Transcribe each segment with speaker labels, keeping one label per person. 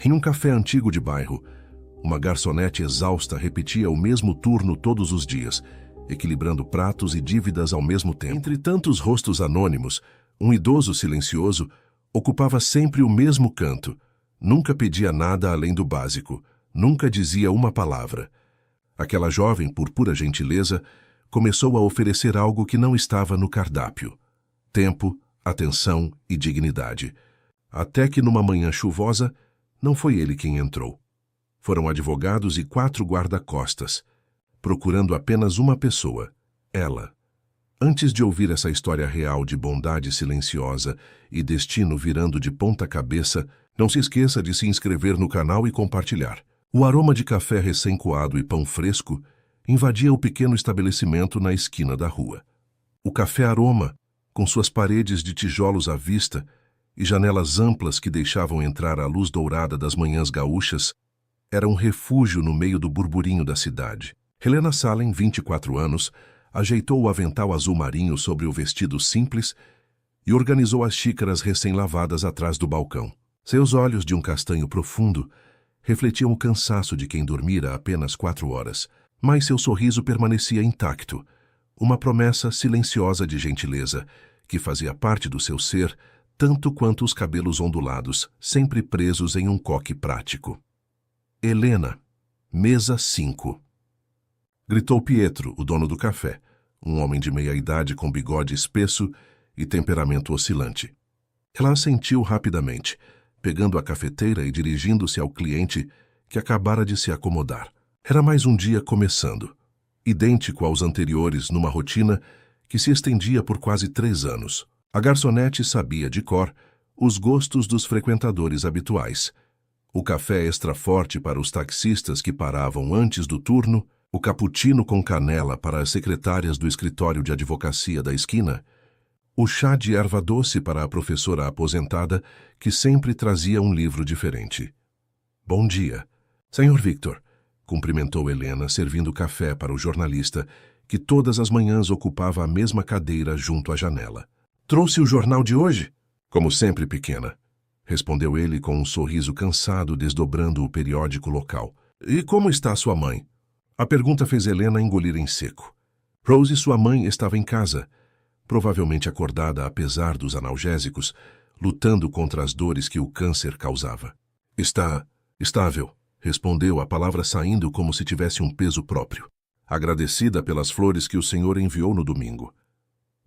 Speaker 1: Em um café antigo de bairro, uma garçonete exausta repetia o mesmo turno todos os dias, equilibrando pratos e dívidas ao mesmo tempo. Entre tantos rostos anônimos, um idoso silencioso ocupava sempre o mesmo canto. Nunca pedia nada além do básico, nunca dizia uma palavra. Aquela jovem, por pura gentileza, começou a oferecer algo que não estava no cardápio: tempo, atenção e dignidade. Até que numa manhã chuvosa, não foi ele quem entrou. Foram advogados e 4 guarda-costas, procurando apenas uma pessoa, ela. Antes de ouvir essa história real de bondade silenciosa e destino virando de ponta cabeça, não se esqueça de se inscrever no canal e compartilhar. O aroma de café recém-coado e pão fresco invadia o pequeno estabelecimento na esquina da rua. O café aroma, com suas paredes de tijolos à vista e janelas amplas que deixavam entrar a luz dourada das manhãs gaúchas, era um refúgio no meio do burburinho da cidade. Helena Salem, 24 anos, ajeitou o avental azul marinho sobre o vestido simples e organizou as xícaras recém-lavadas atrás do balcão. Seus olhos, de um castanho profundo, refletiam o cansaço de quem dormira apenas 4 horas, mas seu sorriso permanecia intacto, uma promessa silenciosa de gentileza, que fazia parte do seu ser, tanto quanto os cabelos ondulados, sempre presos em um coque prático. Helena, mesa 5. Gritou Pietro, o dono do café, um homem de meia-idade com bigode espesso e temperamento oscilante. Ela assentiu rapidamente, pegando a cafeteira e dirigindo-se ao cliente que acabara de se acomodar. Era mais um dia começando, idêntico aos anteriores numa rotina que se estendia por quase 3 anos. A garçonete sabia de cor os gostos dos frequentadores habituais: o café extra forte para os taxistas que paravam antes do turno, o cappuccino com canela para as secretárias do escritório de advocacia da esquina, o chá de erva doce para a professora aposentada que sempre trazia um livro diferente. Bom dia, Senhor Victor, cumprimentou Helena, servindo café para o jornalista, que todas as manhãs ocupava a mesma cadeira junto à janela. Trouxe o jornal de hoje? Como sempre, pequena, respondeu ele com um sorriso cansado, desdobrando o periódico local. E como está sua mãe? A pergunta fez Helena engolir em seco. Rose, sua mãe, estava em casa, provavelmente acordada apesar dos analgésicos, lutando contra as dores que o câncer causava. Está estável, respondeu, a palavra saindo como se tivesse um peso próprio. Agradecida pelas flores que o senhor enviou no domingo.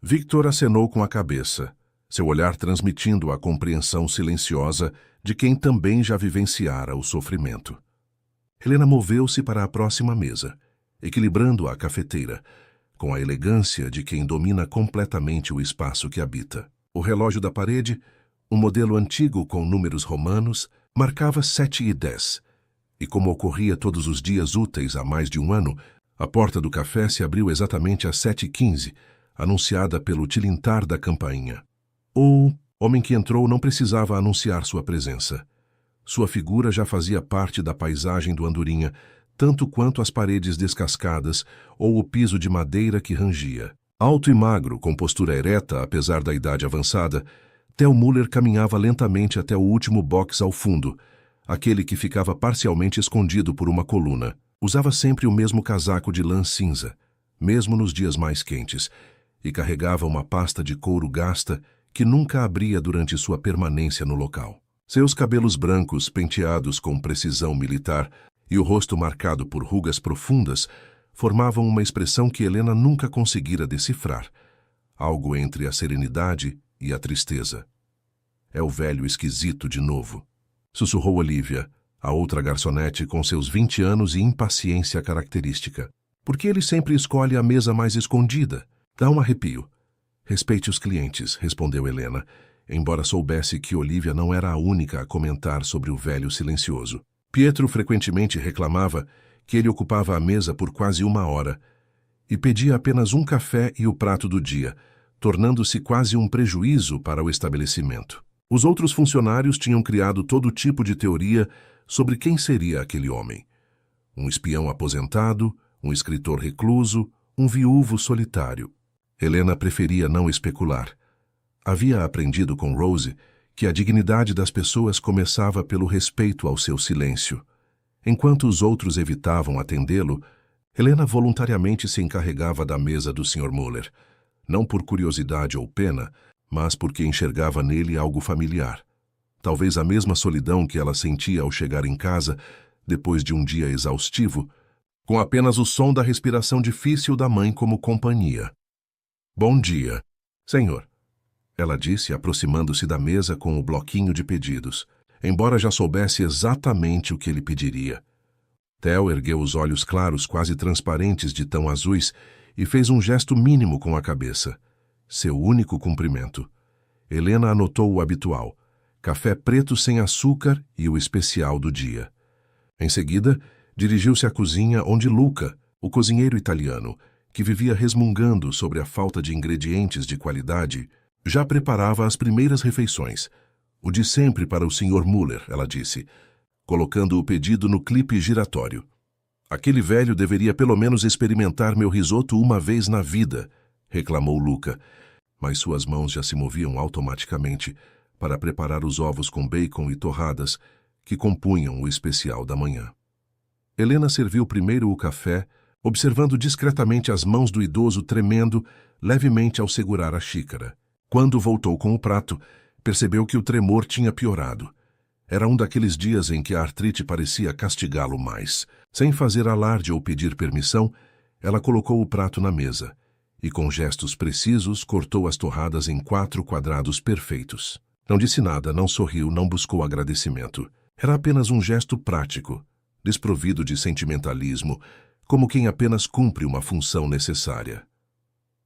Speaker 1: Victor acenou com a cabeça, seu olhar transmitindo a compreensão silenciosa de quem também já vivenciara o sofrimento. Helena moveu-se para a próxima mesa, equilibrando a cafeteira, com a elegância de quem domina completamente o espaço que habita. O relógio da parede, um modelo antigo com números romanos, marcava 7h10, e como ocorria todos os dias úteis há mais de um ano, a porta do café se abriu exatamente às 7h15, anunciada pelo tilintar da campainha. O homem que entrou não precisava anunciar sua presença. Sua figura já fazia parte da paisagem do Andorinha, tanto quanto as paredes descascadas ou o piso de madeira que rangia. Alto e magro, com postura ereta apesar da idade avançada, Theo Müller caminhava lentamente até o último box ao fundo, aquele que ficava parcialmente escondido por uma coluna. Usava sempre o mesmo casaco de lã cinza, mesmo nos dias mais quentes, e carregava uma pasta de couro gasta que nunca abria durante sua permanência no local. Seus cabelos brancos, penteados com precisão militar, e o rosto marcado por rugas profundas, formavam uma expressão que Helena nunca conseguira decifrar, algo entre a serenidade e a tristeza. É o velho esquisito de novo, sussurrou Olivia, a outra garçonete com seus 20 anos e impaciência característica. Por que ele sempre escolhe a mesa mais escondida? Dá um arrepio. Respeite os clientes, respondeu Helena, embora soubesse que Olivia não era a única a comentar sobre o velho silencioso. Pietro frequentemente reclamava que ele ocupava a mesa por quase 1 hora e pedia apenas um café e o prato do dia, tornando-se quase um prejuízo para o estabelecimento. Os outros funcionários tinham criado todo tipo de teoria sobre quem seria aquele homem. Um espião aposentado, um escritor recluso, um viúvo solitário. Helena preferia não especular. Havia aprendido com Rose que a dignidade das pessoas começava pelo respeito ao seu silêncio. Enquanto os outros evitavam atendê-lo, Helena voluntariamente se encarregava da mesa do Sr. Muller, não por curiosidade ou pena, mas porque enxergava nele algo familiar. Talvez a mesma solidão que ela sentia ao chegar em casa, depois de um dia exaustivo, com apenas o som da respiração difícil da mãe como companhia. "Bom dia, senhor", ela disse, aproximando-se da mesa com o bloquinho de pedidos, embora já soubesse exatamente o que ele pediria. Theo ergueu os olhos claros, quase transparentes de tão azuis, e fez um gesto mínimo com a cabeça. Seu único cumprimento. Helena anotou o habitual: café preto sem açúcar e o especial do dia. Em seguida, dirigiu-se à cozinha onde Luca, o cozinheiro italiano, que vivia resmungando sobre a falta de ingredientes de qualidade, já preparava as primeiras refeições. "O de sempre para o Sr. Muller", ela disse, colocando o pedido no clipe giratório. "Aquele velho deveria pelo menos experimentar meu risoto uma vez na vida", reclamou Luca, mas suas mãos já se moviam automaticamente para preparar os ovos com bacon e torradas que compunham o especial da manhã. Helena serviu primeiro o café, observando discretamente as mãos do idoso tremendo levemente ao segurar a xícara. Quando voltou com o prato, percebeu que o tremor tinha piorado. Era um daqueles dias em que a artrite parecia castigá-lo mais. Sem fazer alarde ou pedir permissão, ela colocou o prato na mesa e, com gestos precisos, cortou as torradas em 4 quadrados perfeitos. Não disse nada, não sorriu, não buscou agradecimento. Era apenas um gesto prático, desprovido de sentimentalismo, como quem apenas cumpre uma função necessária.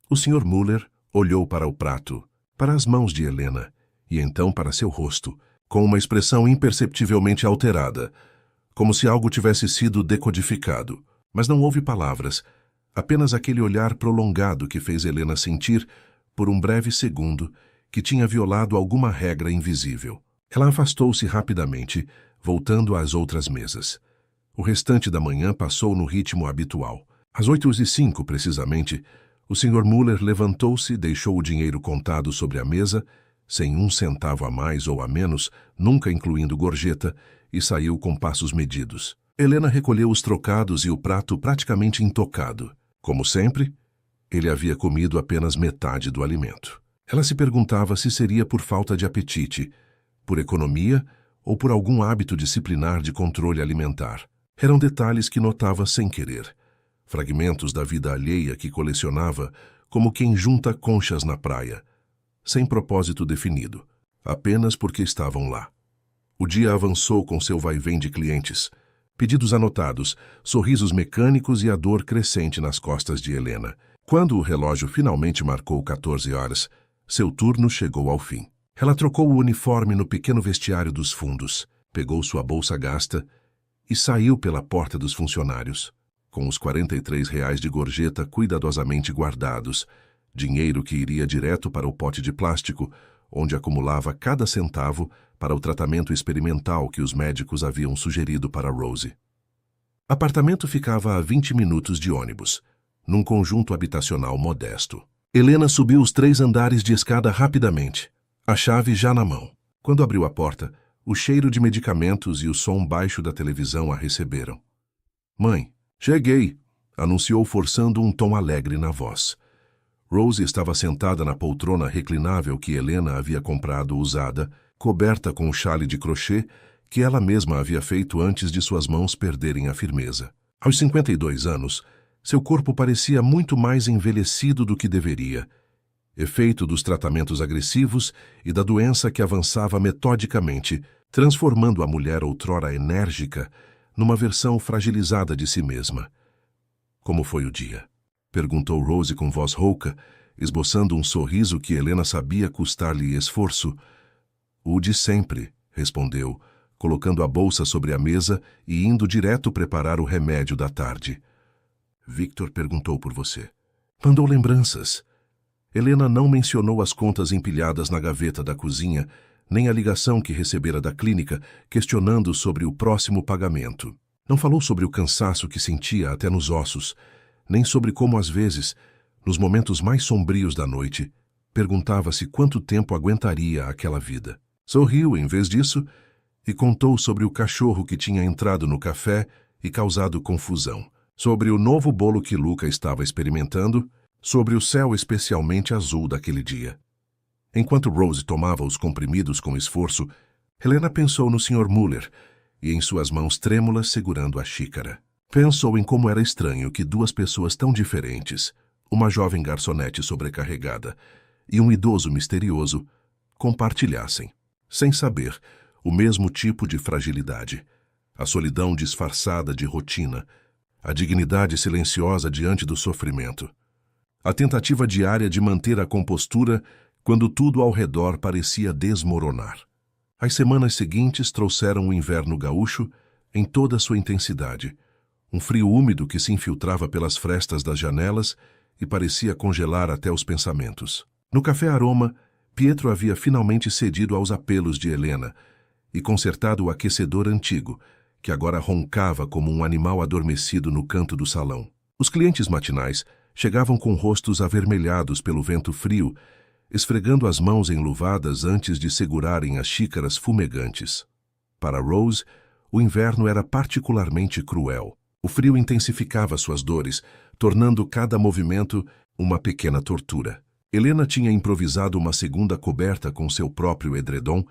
Speaker 1: O Sr. Muller olhou para o prato, para as mãos de Helena, e então para seu rosto, com uma expressão imperceptivelmente alterada, como se algo tivesse sido decodificado. Mas não houve palavras, apenas aquele olhar prolongado que fez Helena sentir, por um breve segundo, que tinha violado alguma regra invisível. Ela afastou-se rapidamente, voltando às outras mesas. O restante da manhã passou no ritmo habitual. Às 8h05, precisamente, o Sr. Muller levantou-se, deixou o dinheiro contado sobre a mesa, sem um centavo a mais ou a menos, nunca incluindo gorjeta, e saiu com passos medidos. Helena recolheu os trocados e o prato praticamente intocado. Como sempre, ele havia comido apenas metade do alimento. Ela se perguntava se seria por falta de apetite, por economia ou por algum hábito disciplinar de controle alimentar. Eram detalhes que notava sem querer, fragmentos da vida alheia que colecionava como quem junta conchas na praia, sem propósito definido, apenas porque estavam lá. O dia avançou com seu vai-vem de clientes, pedidos anotados, sorrisos mecânicos e a dor crescente nas costas de Helena. Quando o relógio finalmente marcou 14 horas, seu turno chegou ao fim. Ela trocou o uniforme no pequeno vestiário dos fundos, pegou sua bolsa gasta e saiu pela porta dos funcionários, com os R$ 43 de gorjeta cuidadosamente guardados, dinheiro que iria direto para o pote de plástico, onde acumulava cada centavo para o tratamento experimental que os médicos haviam sugerido para Rose. Apartamento ficava a 20 minutos de ônibus, num conjunto habitacional modesto. Helena subiu os 3 andares de escada rapidamente, a chave já na mão. Quando abriu a porta, o cheiro de medicamentos e o som baixo da televisão a receberam. "Mãe, cheguei", anunciou forçando um tom alegre na voz. Rose estava sentada na poltrona reclinável que Helena havia comprado usada, coberta com um chale de crochê que ela mesma havia feito antes de suas mãos perderem a firmeza. Aos 52 anos, seu corpo parecia muito mais envelhecido do que deveria, efeito dos tratamentos agressivos e da doença que avançava metodicamente, transformando a mulher outrora enérgica numa versão fragilizada de si mesma. "Como foi o dia?" perguntou Rose com voz rouca, esboçando um sorriso que Helena sabia custar-lhe esforço. "O de sempre", respondeu, colocando a bolsa sobre a mesa e indo direto preparar o remédio da tarde. "Victor perguntou por você. Mandou lembranças." Helena não mencionou as contas empilhadas na gaveta da cozinha, nem a ligação que recebera da clínica questionando sobre o próximo pagamento. Não falou sobre o cansaço que sentia até nos ossos, nem sobre como às vezes, nos momentos mais sombrios da noite, perguntava-se quanto tempo aguentaria aquela vida. Sorriu em vez disso e contou sobre o cachorro que tinha entrado no café e causado confusão, sobre o novo bolo que Luca estava experimentando, sobre o céu especialmente azul daquele dia. Enquanto Rose tomava os comprimidos com esforço, Helena pensou no Sr. Muller e em suas mãos trêmulas segurando a xícara. Pensou em como era estranho que duas pessoas tão diferentes, uma jovem garçonete sobrecarregada e um idoso misterioso, compartilhassem, sem saber, o mesmo tipo de fragilidade, a solidão disfarçada de rotina, a dignidade silenciosa diante do sofrimento, a tentativa diária de manter a compostura quando tudo ao redor parecia desmoronar. As semanas seguintes trouxeram o inverno gaúcho em toda a sua intensidade, um frio úmido que se infiltrava pelas frestas das janelas e parecia congelar até os pensamentos. No Café Aroma, Pietro havia finalmente cedido aos apelos de Helena e consertado o aquecedor antigo, que agora roncava como um animal adormecido no canto do salão. Os clientes matinais chegavam com rostos avermelhados pelo vento frio, esfregando as mãos enluvadas antes de segurarem as xícaras fumegantes. Para Rose, o inverno era particularmente cruel. O frio intensificava suas dores, tornando cada movimento uma pequena tortura. Helena tinha improvisado uma segunda coberta com seu próprio edredom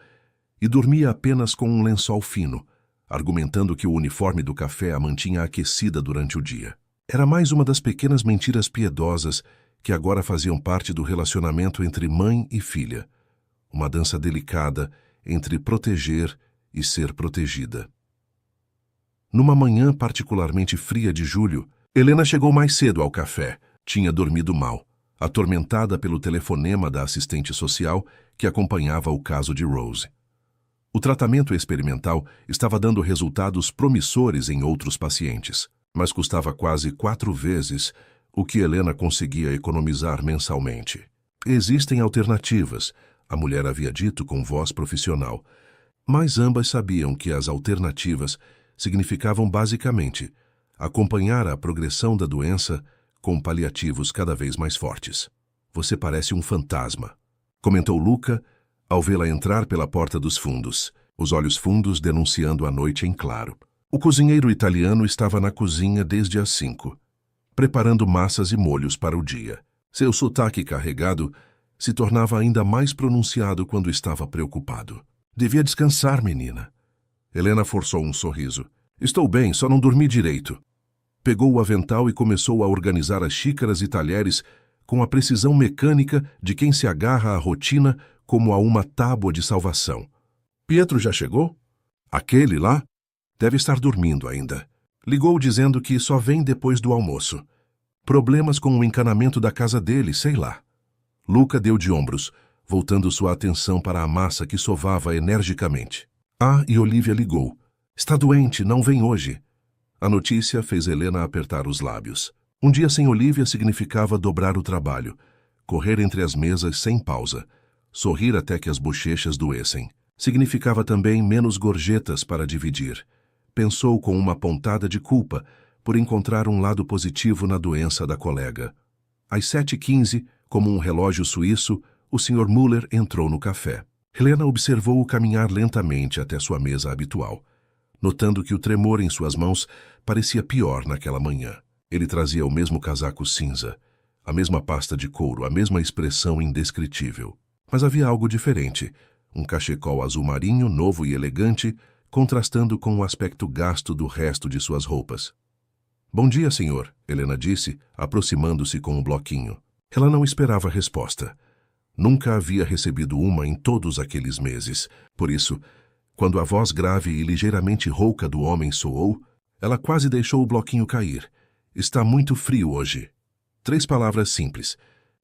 Speaker 1: e dormia apenas com um lençol fino, argumentando que o uniforme do café a mantinha aquecida durante o dia. Era mais uma das pequenas mentiras piedosas que agora faziam parte do relacionamento entre mãe e filha, uma dança delicada entre proteger e ser protegida. Numa manhã particularmente fria de julho, Helena chegou mais cedo ao café. Tinha dormido mal, atormentada pelo telefonema da assistente social que acompanhava o caso de Rose. O tratamento experimental estava dando resultados promissores em outros pacientes, mas custava quase 4 vezes o que Helena conseguia economizar mensalmente. Existem alternativas, a mulher havia dito com voz profissional, mas ambas sabiam que as alternativas significavam basicamente acompanhar a progressão da doença com paliativos cada vez mais fortes. Você parece um fantasma, comentou Luca ao vê-la entrar pela porta dos fundos, os olhos fundos denunciando a noite em claro. O cozinheiro italiano estava na cozinha desde as 5, preparando massas e molhos para o dia. Seu sotaque carregado se tornava ainda mais pronunciado quando estava preocupado. Devia descansar, menina. Helena forçou um sorriso. Estou bem, só não dormi direito. Pegou o avental e começou a organizar as xícaras e talheres com a precisão mecânica de quem se agarra à rotina como a uma tábua de salvação. Pietro já chegou? Aquele lá? Deve estar dormindo ainda. Ligou dizendo que só vem depois do almoço. Problemas com o encanamento da casa dele, sei lá. Luca deu de ombros, voltando sua atenção para a massa que sovava energicamente. E Olivia ligou. Está doente, não vem hoje. A notícia fez Helena apertar os lábios. Um dia sem Olivia significava dobrar o trabalho, correr entre as mesas sem pausa, sorrir até que as bochechas doessem. Significava também menos gorjetas para dividir. Pensou com uma pontada de culpa por encontrar um lado positivo na doença da colega. Às 7h15, como um relógio suíço, o Sr. Muller entrou no café. Helena observou-o caminhar lentamente até sua mesa habitual, notando que o tremor em suas mãos parecia pior naquela manhã. Ele trazia o mesmo casaco cinza, a mesma pasta de couro, a mesma expressão indescritível. Mas havia algo diferente, um cachecol azul marinho, novo e elegante, contrastando com o aspecto gasto do resto de suas roupas. Bom dia, senhor, Helena disse, aproximando-se com o bloquinho. Ela não esperava resposta. Nunca havia recebido uma em todos aqueles meses. Por isso, quando a voz grave e ligeiramente rouca do homem soou, ela quase deixou o bloquinho cair. Está muito frio hoje. 3 palavras simples,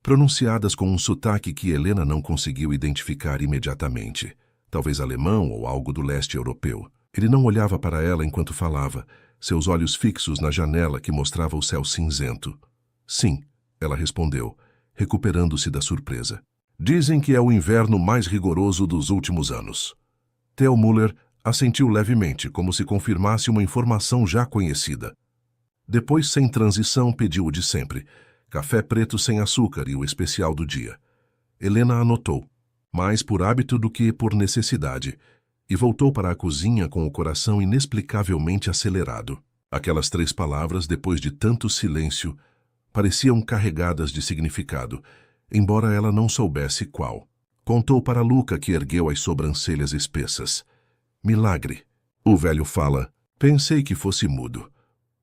Speaker 1: pronunciadas com um sotaque que Helena não conseguiu identificar imediatamente. Talvez alemão ou algo do leste europeu. Ele não olhava para ela enquanto falava, seus olhos fixos na janela que mostrava o céu cinzento. Sim, ela respondeu, recuperando-se da surpresa. Dizem que é o inverno mais rigoroso dos últimos anos. Theo Muller assentiu levemente, como se confirmasse uma informação já conhecida. Depois, sem transição, pediu o de sempre, café preto sem açúcar e o especial do dia. Helena anotou. mais por hábito do que por necessidade, e voltou para a cozinha com o coração inexplicavelmente acelerado. Aquelas 3 palavras, depois de tanto silêncio, pareciam carregadas de significado, embora ela não soubesse qual. Contou para Luca, que ergueu as sobrancelhas espessas. Milagre. O velho fala. Pensei que fosse mudo.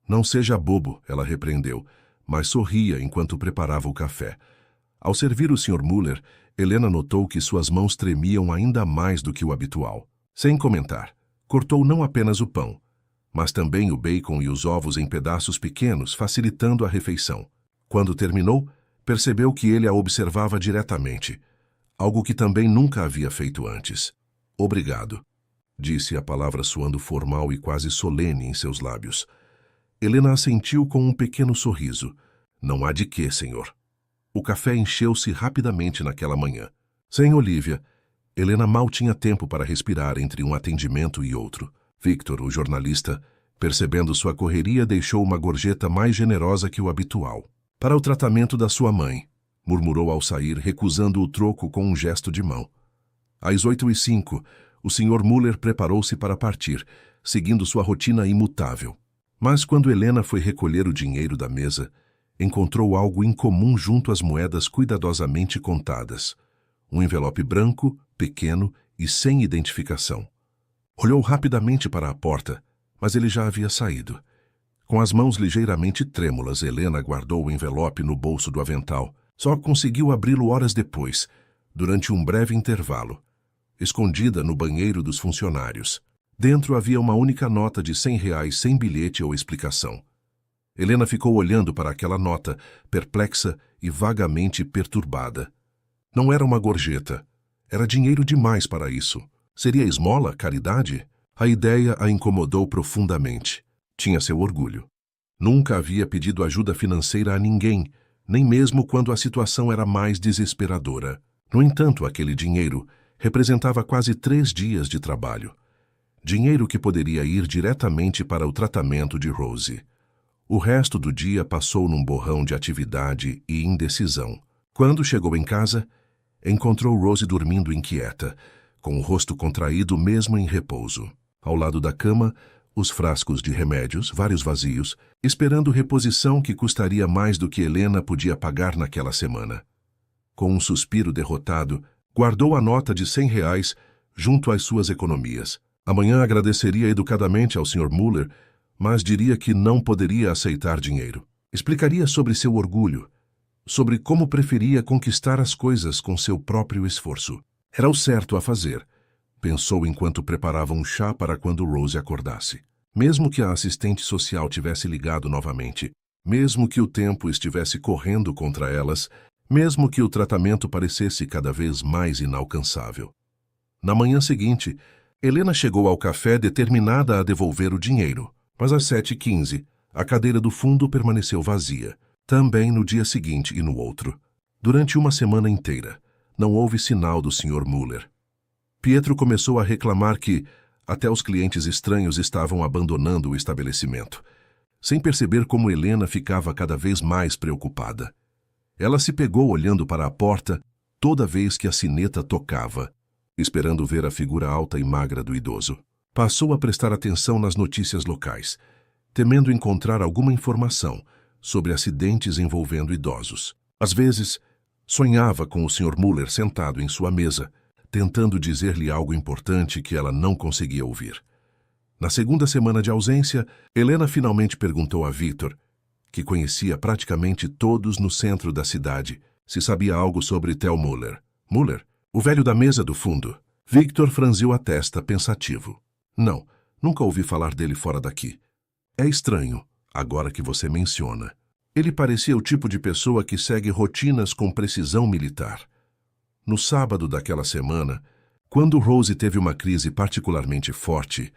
Speaker 1: Não seja bobo, ela repreendeu, mas sorria enquanto preparava o café. Ao servir o Sr. Müller, Helena notou que suas mãos tremiam ainda mais do que o habitual. Sem comentar, cortou não apenas o pão, mas também o bacon e os ovos em pedaços pequenos, facilitando a refeição. Quando terminou, percebeu que ele a observava diretamente, algo que também nunca havia feito antes. Obrigado, disse a palavra soando formal e quase solene em seus lábios. Helena assentiu com um pequeno sorriso. Não há de quê, senhor. O café encheu-se rapidamente naquela manhã. Sem Olivia, Helena mal tinha tempo para respirar entre um atendimento e outro. Victor, o jornalista, percebendo sua correria, deixou uma gorjeta mais generosa que o habitual. Para o tratamento da sua mãe, murmurou ao sair, recusando o troco com um gesto de mão. Às 8h05, o Sr. Müller preparou-se para partir, seguindo sua rotina imutável. Mas quando Helena foi recolher o dinheiro da mesa, encontrou algo incomum junto às moedas cuidadosamente contadas. Um envelope branco, pequeno e sem identificação. Olhou rapidamente para a porta, mas ele já havia saído. Com as mãos ligeiramente trêmulas, Helena guardou o envelope no bolso do avental. Só conseguiu abri-lo horas depois, durante um breve intervalo, escondida no banheiro dos funcionários. Dentro havia uma única nota de R$100 sem bilhete ou explicação. Helena ficou olhando para aquela nota, perplexa e vagamente perturbada. Não era uma gorjeta. Era dinheiro demais para isso. Seria esmola, caridade? A ideia a incomodou profundamente. Tinha seu orgulho. Nunca havia pedido ajuda financeira a ninguém, nem mesmo quando a situação era mais desesperadora. No entanto, aquele dinheiro representava quase 3 dias de trabalho. Dinheiro que poderia ir diretamente para o tratamento de Rose. O resto do dia passou num borrão de atividade e indecisão. Quando chegou em casa, encontrou Rose dormindo inquieta, com o rosto contraído mesmo em repouso. Ao lado da cama, os frascos de remédios, vários vazios, esperando reposição que custaria mais do que Helena podia pagar naquela semana. Com um suspiro derrotado, guardou a nota de R$100 junto às suas economias. Amanhã agradeceria educadamente ao Sr. Müller, mas diria que não poderia aceitar dinheiro. Explicaria sobre seu orgulho, sobre como preferia conquistar as coisas com seu próprio esforço. Era o certo a fazer, pensou enquanto preparava um chá para quando Rose acordasse. Mesmo que a assistente social tivesse ligado novamente, mesmo que o tempo estivesse correndo contra elas, mesmo que o tratamento parecesse cada vez mais inalcançável. Na manhã seguinte, Helena chegou ao café determinada a devolver o dinheiro, mas às 7h15, a cadeira do fundo permaneceu vazia, também no dia seguinte e no outro. Durante uma semana inteira, não houve sinal do Sr. Müller. Pietro começou a reclamar que até os clientes estranhos estavam abandonando o estabelecimento, sem perceber como Helena ficava cada vez mais preocupada. Ela se pegou olhando para a porta toda vez que a sineta tocava, esperando ver a figura alta e magra do idoso. Passou a prestar atenção nas notícias locais, temendo encontrar alguma informação sobre acidentes envolvendo idosos. Às vezes, sonhava com o Sr. Müller sentado em sua mesa, tentando dizer-lhe algo importante que ela não conseguia ouvir. Na segunda semana de ausência, Helena finalmente perguntou a Victor, que conhecia praticamente todos no centro da cidade, se sabia algo sobre Theo Müller. Müller? O velho da mesa do fundo. Victor franziu a testa, pensativo. Não, nunca ouvi falar dele fora daqui. É estranho, agora que você menciona. Ele parecia o tipo de pessoa que segue rotinas com precisão militar. No sábado daquela semana, quando Rose teve uma crise particularmente forte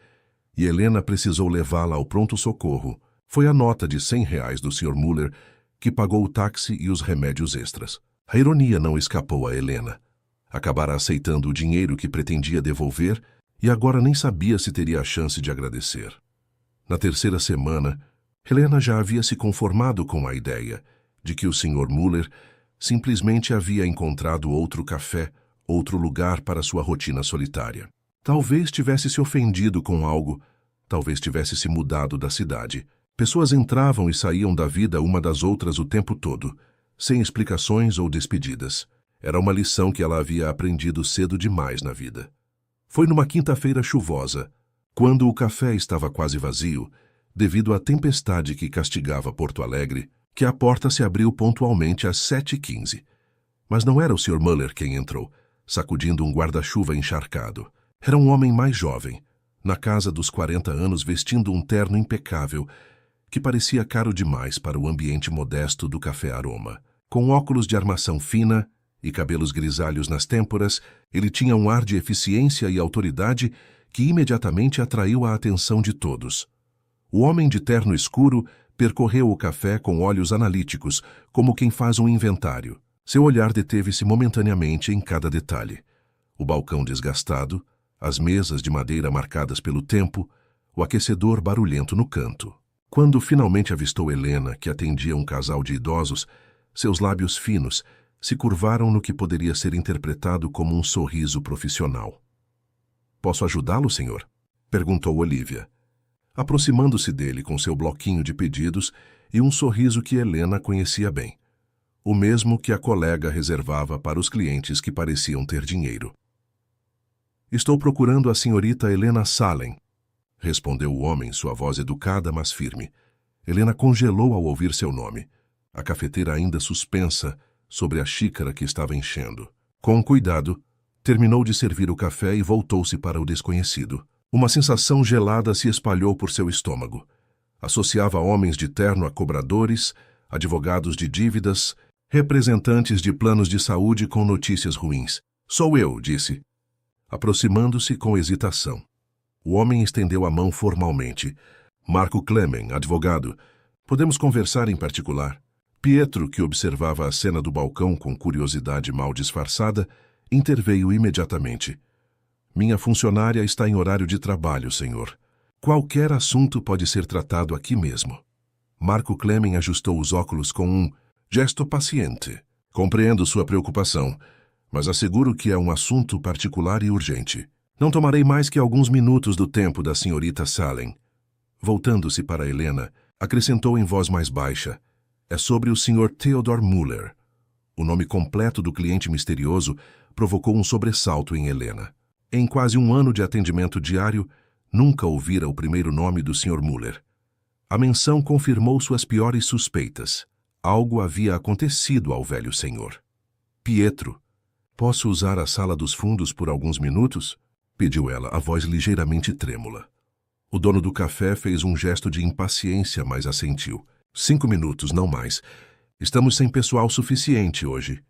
Speaker 1: e Helena precisou levá-la ao pronto-socorro, foi a nota de R$100 do Sr. Müller que pagou o táxi e os remédios extras. A ironia não escapou a Helena. Acabara aceitando o dinheiro que pretendia devolver e agora nem sabia se teria a chance de agradecer. Na terceira semana, Helena já havia se conformado com a ideia de que o Sr. Müller simplesmente havia encontrado outro café outro lugar para sua rotina solitária. Talvez tivesse se ofendido com algo, talvez tivesse se mudado da cidade. Pessoas entravam e saíam da vida uma das outras o tempo todo, sem explicações ou despedidas. Era uma lição que ela havia aprendido cedo demais na vida. Foi numa quinta-feira chuvosa, quando o café estava quase vazio, devido à tempestade que castigava Porto Alegre, que a porta se abriu pontualmente às 7h15. Mas não era o Sr. Muller quem entrou, sacudindo um guarda-chuva encharcado. Era um homem mais jovem, na casa dos 40 anos, vestindo um terno impecável, que parecia caro demais para o ambiente modesto do Café Aroma. Com óculos de armação fina e cabelos grisalhos nas têmporas, ele tinha um ar de eficiência e autoridade que imediatamente atraiu a atenção de todos. O homem de terno escuro percorreu o café com olhos analíticos, como quem faz um inventário. Seu olhar deteve-se momentaneamente em cada detalhe. O balcão desgastado, as mesas de madeira marcadas pelo tempo, o aquecedor barulhento no canto. Quando finalmente avistou Helena, que atendia um casal de idosos, seus lábios finos se curvaram no que poderia ser interpretado como um sorriso profissional. "Posso ajudá-lo, senhor?" perguntou Olivia, aproximando-se dele com seu bloquinho de pedidos e um sorriso que Helena conhecia bem, o mesmo que a colega reservava para os clientes que pareciam ter dinheiro. "Estou procurando a senhorita Helena Salem", respondeu o homem, sua voz educada, mas firme. Helena congelou ao ouvir seu nome, a cafeteira ainda suspensa sobre a xícara que estava enchendo. Com cuidado, terminou de servir o café e voltou-se para o desconhecido. Uma sensação gelada se espalhou por seu estômago. Associava homens de terno a cobradores, advogados de dívidas, representantes de planos de saúde com notícias ruins. "Sou eu", disse, aproximando-se com hesitação. O homem estendeu a mão formalmente. "Marco Clemen, advogado. Podemos conversar em particular?" Pietro, que observava a cena do balcão com curiosidade mal disfarçada, interveio imediatamente. "Minha funcionária está em horário de trabalho, senhor. Qualquer assunto pode ser tratado aqui mesmo." Marco Clemen ajustou os óculos com um gesto paciente. "Compreendo sua preocupação, mas asseguro que é um assunto particular e urgente. Não tomarei mais que alguns minutos do tempo da senhorita Salem." Voltando-se para Helena, acrescentou em voz mais baixa: "É sobre o Sr. Theodor Muller." O nome completo do cliente misterioso provocou um sobressalto em Helena. Em quase um ano de atendimento diário, nunca ouvira o primeiro nome do Sr. Muller. A menção confirmou suas piores suspeitas. Algo havia acontecido ao velho senhor. "Pietro, posso usar a sala dos fundos por alguns minutos?" pediu ela, a voz ligeiramente trêmula. O dono do café fez um gesto de impaciência, mas assentiu. 5 minutos, não mais. Estamos sem pessoal suficiente hoje."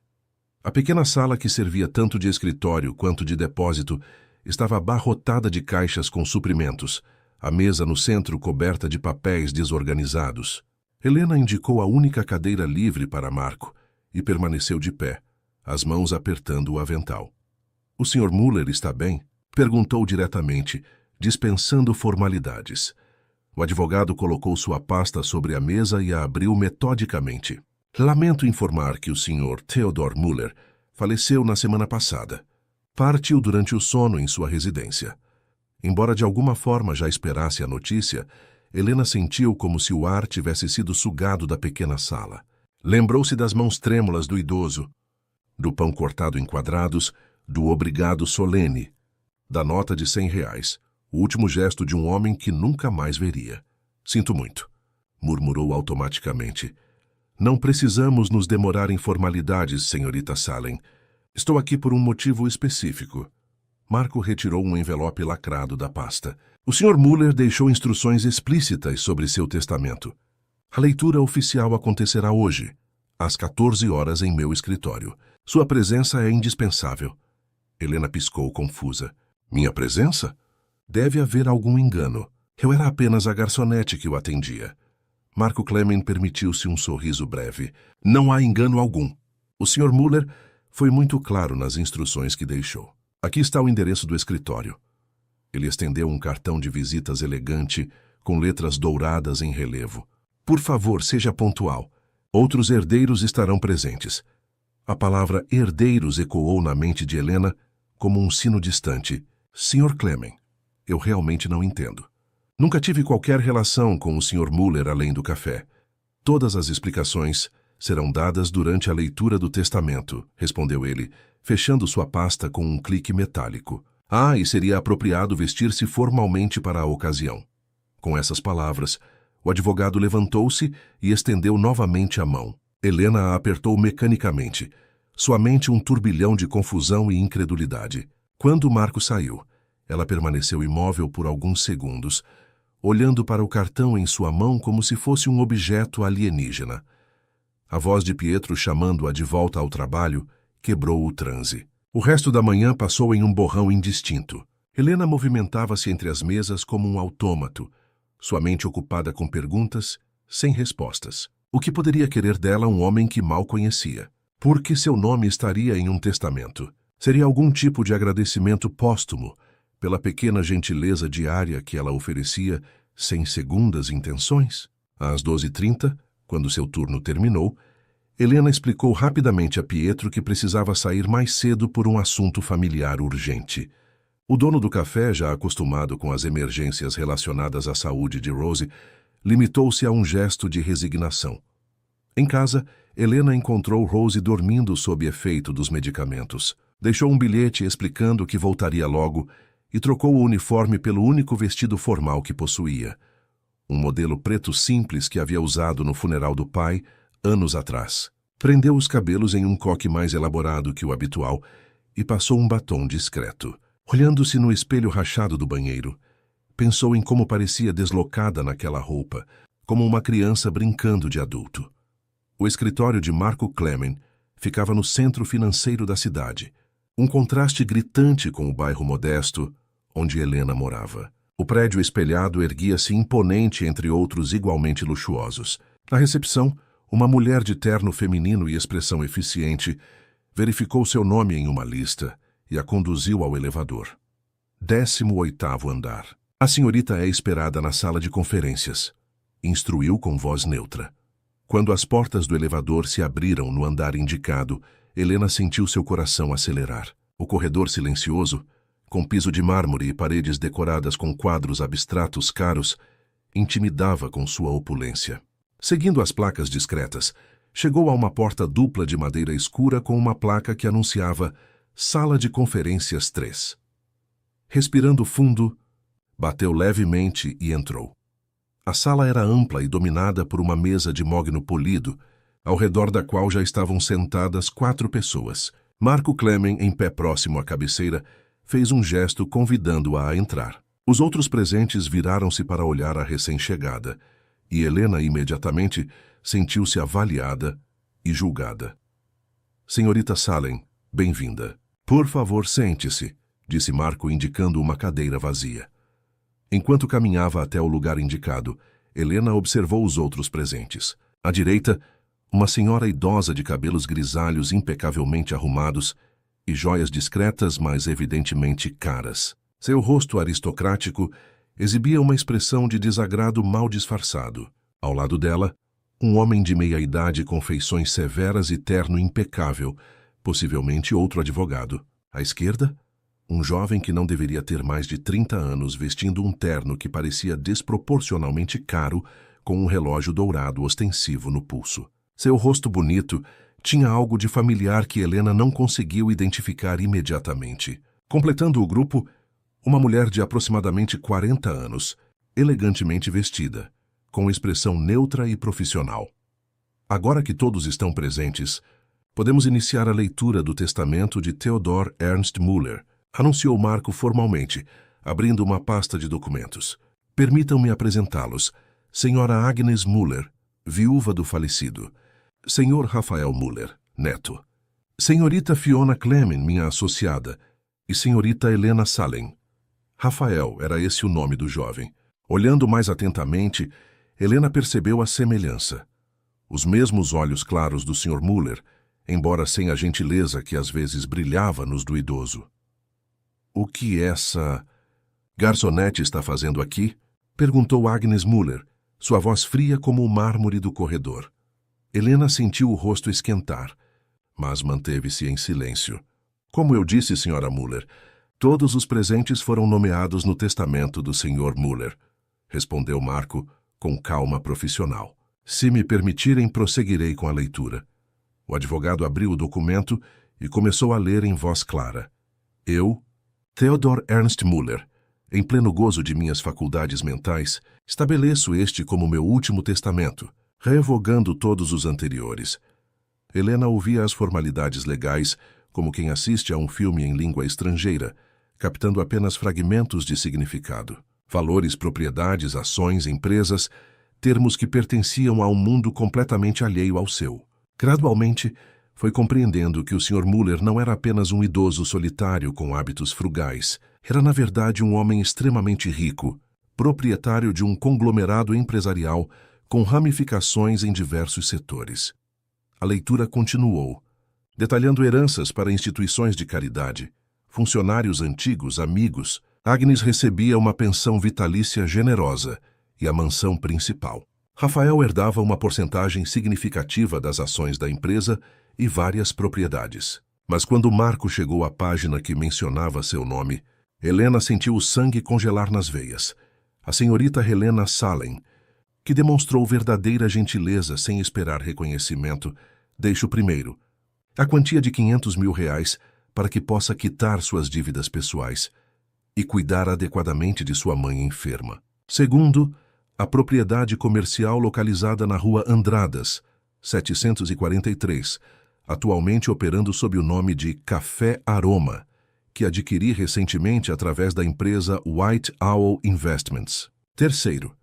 Speaker 1: A pequena sala, que servia tanto de escritório quanto de depósito, estava abarrotada de caixas com suprimentos, a mesa no centro coberta de papéis desorganizados. Helena indicou a única cadeira livre para Marco e permaneceu de pé, as mãos apertando o avental. "O Sr. Muller está bem?" perguntou diretamente, dispensando formalidades. O advogado colocou sua pasta sobre a mesa e a abriu metodicamente. "Lamento informar que o Sr. Theodor Muller faleceu na semana passada. Partiu durante o sono em sua residência." Embora de alguma forma já esperasse a notícia, Helena sentiu como se o ar tivesse sido sugado da pequena sala. Lembrou-se das mãos trêmulas do idoso, do pão cortado em quadrados, do obrigado solene, da nota de R$ 100, o último gesto de um homem que nunca mais veria. "Sinto muito", murmurou automaticamente. "Não precisamos nos demorar em formalidades, senhorita Salem. Estou aqui por um motivo específico." Marco retirou um envelope lacrado da pasta. "O Sr. Muller deixou instruções explícitas sobre seu testamento. A leitura oficial acontecerá hoje, às 14 horas em meu escritório. Sua presença é indispensável." Helena piscou, confusa. "Minha presença? Deve haver algum engano. Eu era apenas a garçonete que o atendia." Marco Clemen permitiu-se um sorriso breve. "Não há engano algum. O Sr. Muller foi muito claro nas instruções que deixou. Aqui está o endereço do escritório." Ele estendeu um cartão de visitas elegante, com letras douradas em relevo. "Por favor, seja pontual. Outros herdeiros estarão presentes." A palavra herdeiros ecoou na mente de Helena como um sino distante. Sr. Clement, eu realmente não entendo. Nunca tive qualquer relação com o Sr. Muller além do café. Todas as explicações serão dadas durante a leitura do testamento, respondeu ele, fechando sua pasta com um clique metálico. Ah, e seria apropriado vestir-se formalmente para a ocasião. Com essas palavras, o advogado levantou-se e estendeu novamente a mão. Helena a apertou mecanicamente, sua mente um turbilhão de confusão e incredulidade. Quando Marco saiu, ela permaneceu imóvel por alguns segundos, olhando para o cartão em sua mão como se fosse um objeto alienígena. A voz de Pietro chamando-a de volta ao trabalho quebrou o transe. O resto da manhã passou em um borrão indistinto. Helena movimentava-se entre as mesas como um autômato, sua mente ocupada com perguntas, sem respostas. O que poderia querer dela um homem que mal conhecia? Por que seu nome estaria em um testamento? Seria algum tipo de agradecimento póstumo pela pequena gentileza diária que ela oferecia sem segundas intenções? Às 12h30, quando seu turno terminou, Helena explicou rapidamente a Pietro que precisava sair mais cedo por um assunto familiar urgente. O dono do café, já acostumado com as emergências relacionadas à saúde de Rose, limitou-se a um gesto de resignação. Em casa, Helena encontrou Rose dormindo sob efeito dos medicamentos. Deixou um bilhete explicando que voltaria logo e trocou o uniforme pelo único vestido formal que possuía. Um modelo preto simples que havia usado no funeral do pai, anos atrás. Prendeu os cabelos em um coque mais elaborado que o habitual e passou um batom discreto. Olhando-se no espelho rachado do banheiro, pensou em como parecia deslocada naquela roupa, como uma criança brincando de adulto. O escritório de Marco Clement ficava no centro financeiro da cidade, um contraste gritante com o bairro modesto onde Helena morava. O prédio espelhado erguia-se imponente entre outros igualmente luxuosos. Na recepção, uma mulher de terno feminino e expressão eficiente verificou seu nome em uma lista e a conduziu ao elevador. 18º andar. A senhorita é esperada na sala de conferências, instruiu com voz neutra. Quando as portas do elevador se abriram no andar indicado, Helena sentiu seu coração acelerar. O corredor silencioso, com piso de mármore e paredes decoradas com quadros abstratos caros, intimidava com sua opulência. Seguindo as placas discretas, chegou a uma porta dupla de madeira escura com uma placa que anunciava Sala de Conferências 3. Respirando fundo, bateu levemente e entrou. A sala era ampla e dominada por uma mesa de mogno polido, ao redor da qual já estavam sentadas 4 pessoas. Marco Clement, em pé próximo à cabeceira, fez um gesto convidando-a a entrar. Os outros presentes viraram-se para olhar a recém-chegada, e Helena imediatamente sentiu-se avaliada e julgada. Senhorita Salem, bem-vinda. Por favor, sente-se, disse Marco indicando uma cadeira vazia. Enquanto caminhava até o lugar indicado, Helena observou os outros presentes. À direita, uma senhora idosa de cabelos grisalhos impecavelmente arrumados e joias discretas, mas evidentemente caras. Seu rosto aristocrático exibia uma expressão de desagrado mal disfarçado. Ao lado dela, um homem de meia-idade com feições severas e terno impecável, possivelmente outro advogado. À esquerda, um jovem que não deveria ter mais de 30 anos vestindo um terno que parecia desproporcionalmente caro com um relógio dourado ostensivo no pulso. Seu rosto bonito tinha algo de familiar que Helena não conseguiu identificar imediatamente. Completando o grupo, uma mulher de aproximadamente 40 anos, elegantemente vestida, com expressão neutra e profissional. Agora que todos estão presentes, podemos iniciar a leitura do testamento de Theodor Ernst Muller, anunciou Marco formalmente, abrindo uma pasta de documentos. Permitam-me apresentá-los. Senhora Agnes Muller, viúva do falecido. Senhor Rafael Muller, neto. Senhorita Fiona Clement, minha associada. E senhorita Helena Salem. Rafael, era esse o nome do jovem. Olhando mais atentamente, Helena percebeu a semelhança. Os mesmos olhos claros do Sr. Muller, embora sem a gentileza que às vezes brilhava nos do idoso. O que essa garçonete está fazendo aqui? Perguntou Agnes Muller, sua voz fria como o mármore do corredor. Helena sentiu o rosto esquentar, mas manteve-se em silêncio. Como eu disse, Sra. Muller, todos os presentes foram nomeados no testamento do Sr. Muller, respondeu Marco com calma profissional. Se me permitirem, prosseguirei com a leitura. O advogado abriu o documento e começou a ler em voz clara. Eu, Theodor Ernst Muller, em pleno gozo de minhas faculdades mentais, estabeleço este como meu último testamento, revogando todos os anteriores. Helena ouvia as formalidades legais como quem assiste a um filme em língua estrangeira, captando apenas fragmentos de significado. Valores, propriedades, ações, empresas, termos que pertenciam a um mundo completamente alheio ao seu. Gradualmente, foi compreendendo que o Sr. Muller não era apenas um idoso solitário com hábitos frugais. Era, na verdade, um homem extremamente rico, proprietário de um conglomerado empresarial com ramificações em diversos setores. A leitura continuou, detalhando heranças para instituições de caridade, funcionários antigos, amigos. Agnes recebia uma pensão vitalícia generosa e a mansão principal. Rafael herdava uma porcentagem significativa das ações da empresa e várias propriedades. Mas quando Marco chegou à página que mencionava seu nome, Helena sentiu o sangue congelar nas veias. A senhorita Helena Salem, que demonstrou verdadeira gentileza sem esperar reconhecimento, deixa o primeiro, a quantia de R$ 500.000 para que possa quitar suas dívidas pessoais e cuidar adequadamente de sua mãe enferma. Segundo, a propriedade comercial localizada na rua Andradas, 743, atualmente operando sob o nome de Café Aroma, que adquiri recentemente através da empresa White Owl Investments. Terceiro,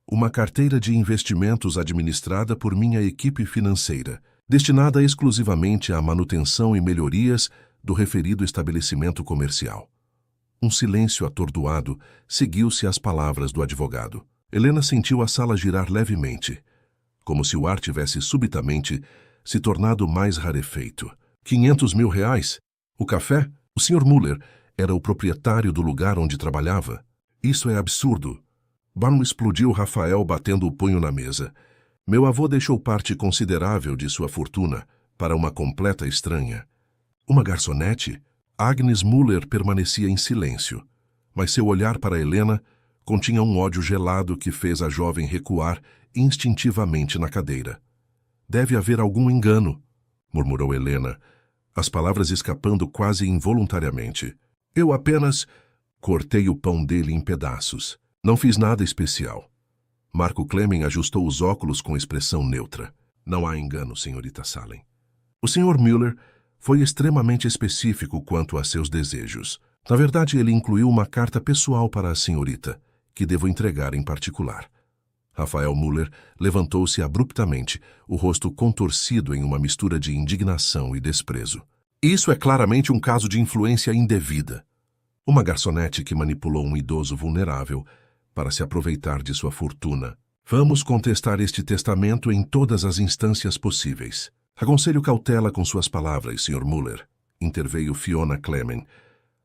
Speaker 1: uma carteira de investimentos administrada por minha equipe financeira, destinada exclusivamente à manutenção e melhorias do referido estabelecimento comercial. Um silêncio atordoado seguiu-se às palavras do advogado. Helena sentiu a sala girar levemente, como se o ar tivesse subitamente se tornado mais rarefeito. R$ 500.000? O café? O Sr. Muller era o proprietário do lugar onde trabalhava? Isso é absurdo. Barnum explodiu Rafael batendo o punho na mesa. Meu avô deixou parte considerável de sua fortuna para uma completa estranha. Uma garçonete? Agnes Muller permanecia em silêncio, mas seu olhar para Helena continha um ódio gelado que fez a jovem recuar instintivamente na cadeira. Deve haver algum engano, murmurou Helena, as palavras escapando quase involuntariamente. Eu apenas cortei o pão dele em pedaços. Não fiz nada especial. Marco Clemen ajustou os óculos com expressão neutra. Não há engano, senhorita Salem. O Sr. Muller foi extremamente específico quanto a seus desejos. Na verdade, ele incluiu uma carta pessoal para a senhorita, que devo entregar em particular. Rafael Muller levantou-se abruptamente, o rosto contorcido em uma mistura de indignação e desprezo. Isso é claramente um caso de influência indevida. Uma garçonete que manipulou um idoso vulnerável para se aproveitar de sua fortuna. Vamos contestar este testamento em todas as instâncias possíveis. Aconselho cautela com suas palavras, Sr. Muller, interveio Fiona Clemen.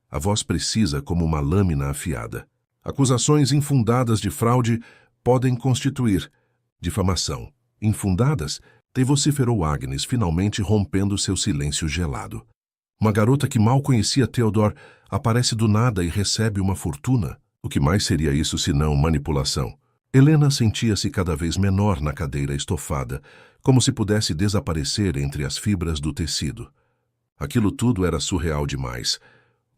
Speaker 1: A voz precisa como uma lâmina afiada. Acusações infundadas de fraude podem constituir difamação. Infundadas? Vociferou Agnes, finalmente rompendo seu silêncio gelado. Uma garota que mal conhecia Theodor aparece do nada e recebe uma fortuna. O que mais seria isso senão manipulação? Helena sentia-se cada vez menor na cadeira estofada, como se pudesse desaparecer entre as fibras do tecido. Aquilo tudo era surreal demais.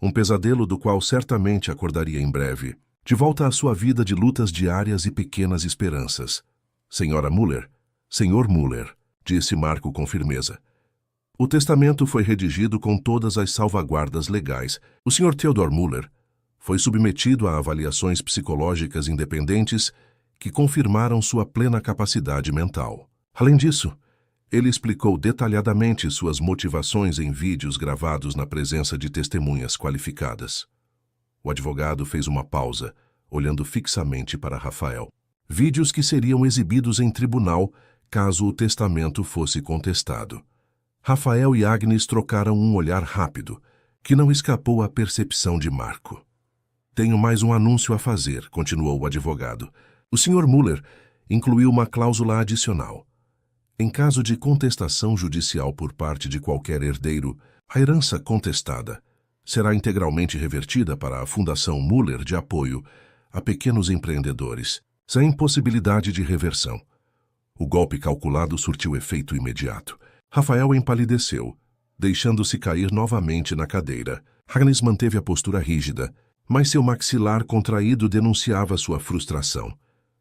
Speaker 1: Um pesadelo do qual certamente acordaria em breve, de volta à sua vida de lutas diárias e pequenas esperanças. Senhora Muller, Sr. Muller, disse Marco com firmeza. O testamento foi redigido com todas as salvaguardas legais. O Sr. Theodor Muller foi submetido a avaliações psicológicas independentes que confirmaram sua plena capacidade mental. Além disso, ele explicou detalhadamente suas motivações em vídeos gravados na presença de testemunhas qualificadas. O advogado fez uma pausa, olhando fixamente para Rafael. Vídeos que seriam exibidos em tribunal caso o testamento fosse contestado. Rafael e Agnes trocaram um olhar rápido, que não escapou à percepção de Marco. Tenho mais um anúncio a fazer, continuou o advogado. O Sr. Muller incluiu uma cláusula adicional. Em caso de contestação judicial por parte de qualquer herdeiro, a herança contestada será integralmente revertida para a Fundação Muller de Apoio a Pequenos Empreendedores, sem possibilidade de reversão. O golpe calculado surtiu efeito imediato. Rafael empalideceu, deixando-se cair novamente na cadeira. Agnes manteve a postura rígida, mas seu maxilar contraído denunciava sua frustração.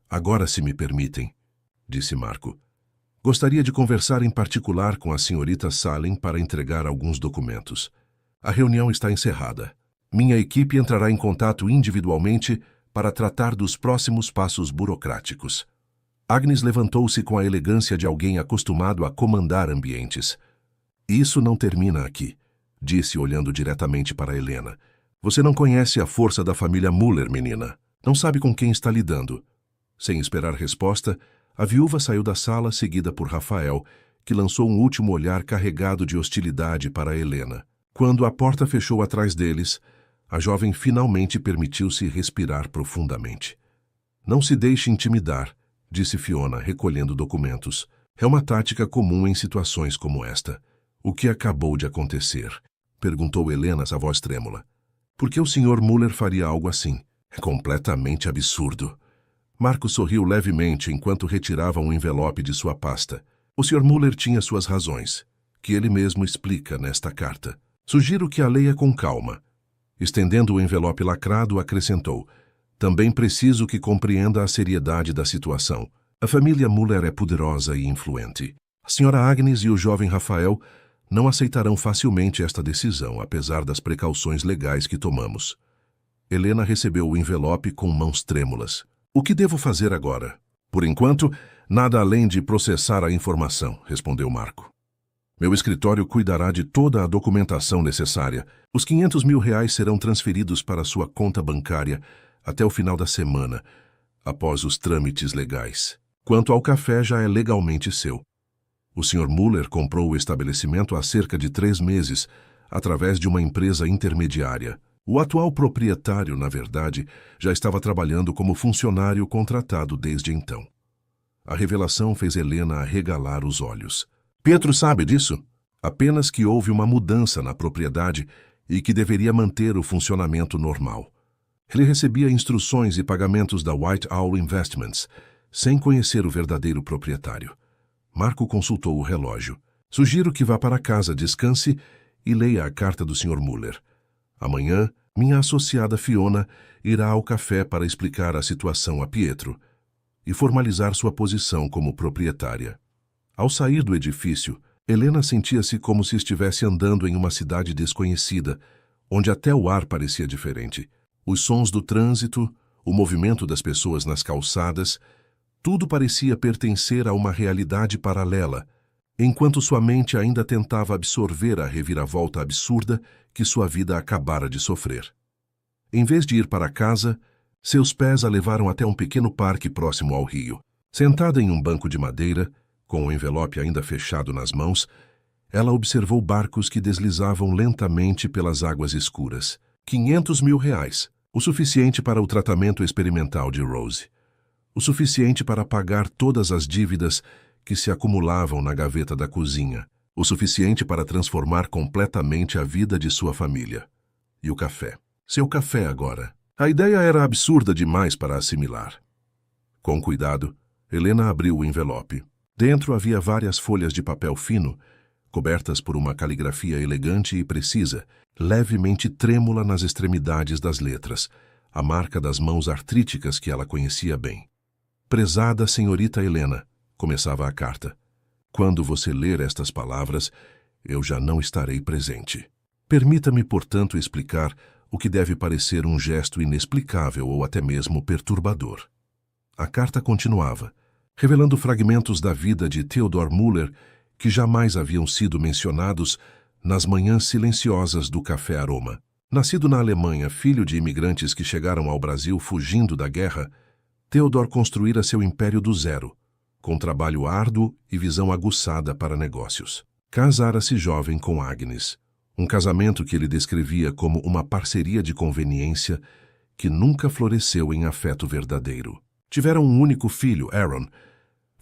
Speaker 1: Agora, se me permitem, disse Marco. Gostaria de conversar em particular com a senhorita Salem para entregar alguns documentos. A reunião está encerrada. Minha equipe entrará em contato individualmente para tratar dos próximos passos burocráticos. Agnes levantou-se com a elegância de alguém acostumado a comandar ambientes. Isso não termina aqui, disse olhando diretamente para Helena. Você não conhece a força da família Muller, menina. Não sabe com quem está lidando. Sem esperar resposta, a viúva saiu da sala seguida por Rafael, que lançou um último olhar carregado de hostilidade para Helena. Quando a porta fechou atrás deles, a jovem finalmente permitiu-se respirar profundamente. Não se deixe intimidar, disse Fiona, recolhendo documentos. É uma tática comum em situações como esta. O que acabou de acontecer? Perguntou Helena, a voz trêmula. Por que o Sr. Muller faria algo assim? É completamente absurdo. Marco sorriu levemente enquanto retirava um envelope de sua pasta. O Sr. Muller tinha suas razões, que ele mesmo explica nesta carta. Sugiro que a leia com calma. Estendendo o envelope lacrado, acrescentou. Também preciso que compreenda a seriedade da situação. A família Muller é poderosa e influente. A senhora Agnes e o jovem Rafael não aceitarão facilmente esta decisão, apesar das precauções legais que tomamos. Helena recebeu o envelope com mãos trêmulas. O que devo fazer agora? Por enquanto, nada além de processar a informação, respondeu Marco. Meu escritório cuidará de toda a documentação necessária. Os R$500.000 serão transferidos para sua conta bancária até o final da semana, após os trâmites legais. Quanto ao café, já é legalmente seu. O Sr. Muller comprou o estabelecimento há cerca de 3 meses, através de uma empresa intermediária. O atual proprietário, na verdade, já estava trabalhando como funcionário contratado desde então. A revelação fez Helena arregalar os olhos. Pietro sabe disso? Apenas que houve uma mudança na propriedade e que deveria manter o funcionamento normal. Ele recebia instruções e pagamentos da White Owl Investments, sem conhecer o verdadeiro proprietário. Marco consultou o relógio. Sugiro que vá para casa, descanse e leia a carta do Sr. Muller. Amanhã, minha associada Fiona irá ao café para explicar a situação a Pietro e formalizar sua posição como proprietária. Ao sair do edifício, Helena sentia-se como se estivesse andando em uma cidade desconhecida, onde até o ar parecia diferente. Os sons do trânsito, o movimento das pessoas nas calçadas, tudo parecia pertencer a uma realidade paralela, enquanto sua mente ainda tentava absorver a reviravolta absurda que sua vida acabara de sofrer. Em vez de ir para casa, seus pés a levaram até um pequeno parque próximo ao rio. Sentada em um banco de madeira, com o envelope ainda fechado nas mãos, ela observou barcos que deslizavam lentamente pelas águas escuras. R$500.000, o suficiente para o tratamento experimental de Rose. O suficiente para pagar todas as dívidas que se acumulavam na gaveta da cozinha. O suficiente para transformar completamente a vida de sua família. E o café. Seu café agora. A ideia era absurda demais para assimilar. Com cuidado, Helena abriu o envelope. Dentro havia várias folhas de papel fino, cobertas por uma caligrafia elegante e precisa, levemente trêmula nas extremidades das letras, a marca das mãos artríticas que ela conhecia bem. Prezada senhorita Helena, começava a carta. Quando você ler estas palavras, eu já não estarei presente. Permita-me, portanto, explicar o que deve parecer um gesto inexplicável ou até mesmo perturbador. A carta continuava, revelando fragmentos da vida de Theodor Muller que jamais haviam sido mencionados nas manhãs silenciosas do Café Aroma. Nascido na Alemanha, filho de imigrantes que chegaram ao Brasil fugindo da guerra, Theodor construíra seu império do zero, com trabalho árduo e visão aguçada para negócios. Casara-se jovem com Agnes, um casamento que ele descrevia como uma parceria de conveniência que nunca floresceu em afeto verdadeiro. Tiveram um único filho, Aaron,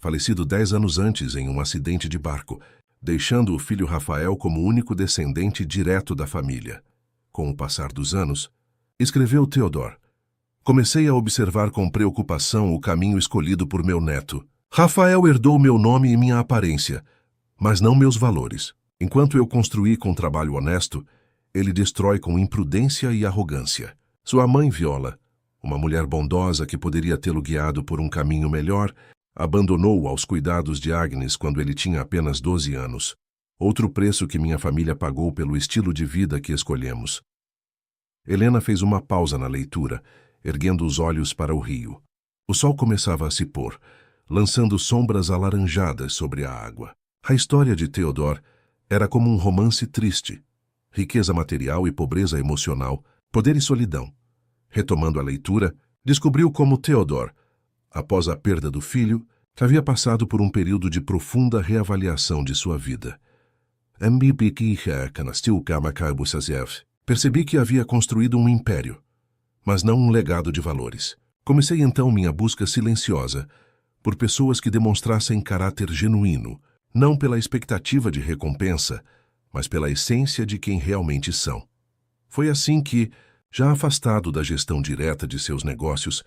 Speaker 1: falecido 10 anos antes em um acidente de barco, deixando o filho Rafael como único descendente direto da família. Com o passar dos anos, escreveu Theodore, comecei a observar com preocupação o caminho escolhido por meu neto. Rafael herdou meu nome e minha aparência, mas não meus valores. Enquanto eu construí com trabalho honesto, ele destrói com imprudência e arrogância. Sua mãe, Viola, uma mulher bondosa que poderia tê-lo guiado por um caminho melhor, abandonou-o aos cuidados de Agnes quando ele tinha apenas 12 anos. Outro preço que minha família pagou pelo estilo de vida que escolhemos. Helena fez uma pausa na leitura, erguendo os olhos para o rio. O sol começava a se pôr, lançando sombras alaranjadas sobre a água. A história de Theodore era como um romance triste. Riqueza material e pobreza emocional, poder e solidão. Retomando a leitura, descobriu como Theodore, após a perda do filho, havia passado por um período de profunda reavaliação de sua vida. Percebi que havia construído um império, mas não um legado de valores. Comecei então minha busca silenciosa por pessoas que demonstrassem caráter genuíno, não pela expectativa de recompensa, mas pela essência de quem realmente são. Foi assim que, já afastado da gestão direta de seus negócios,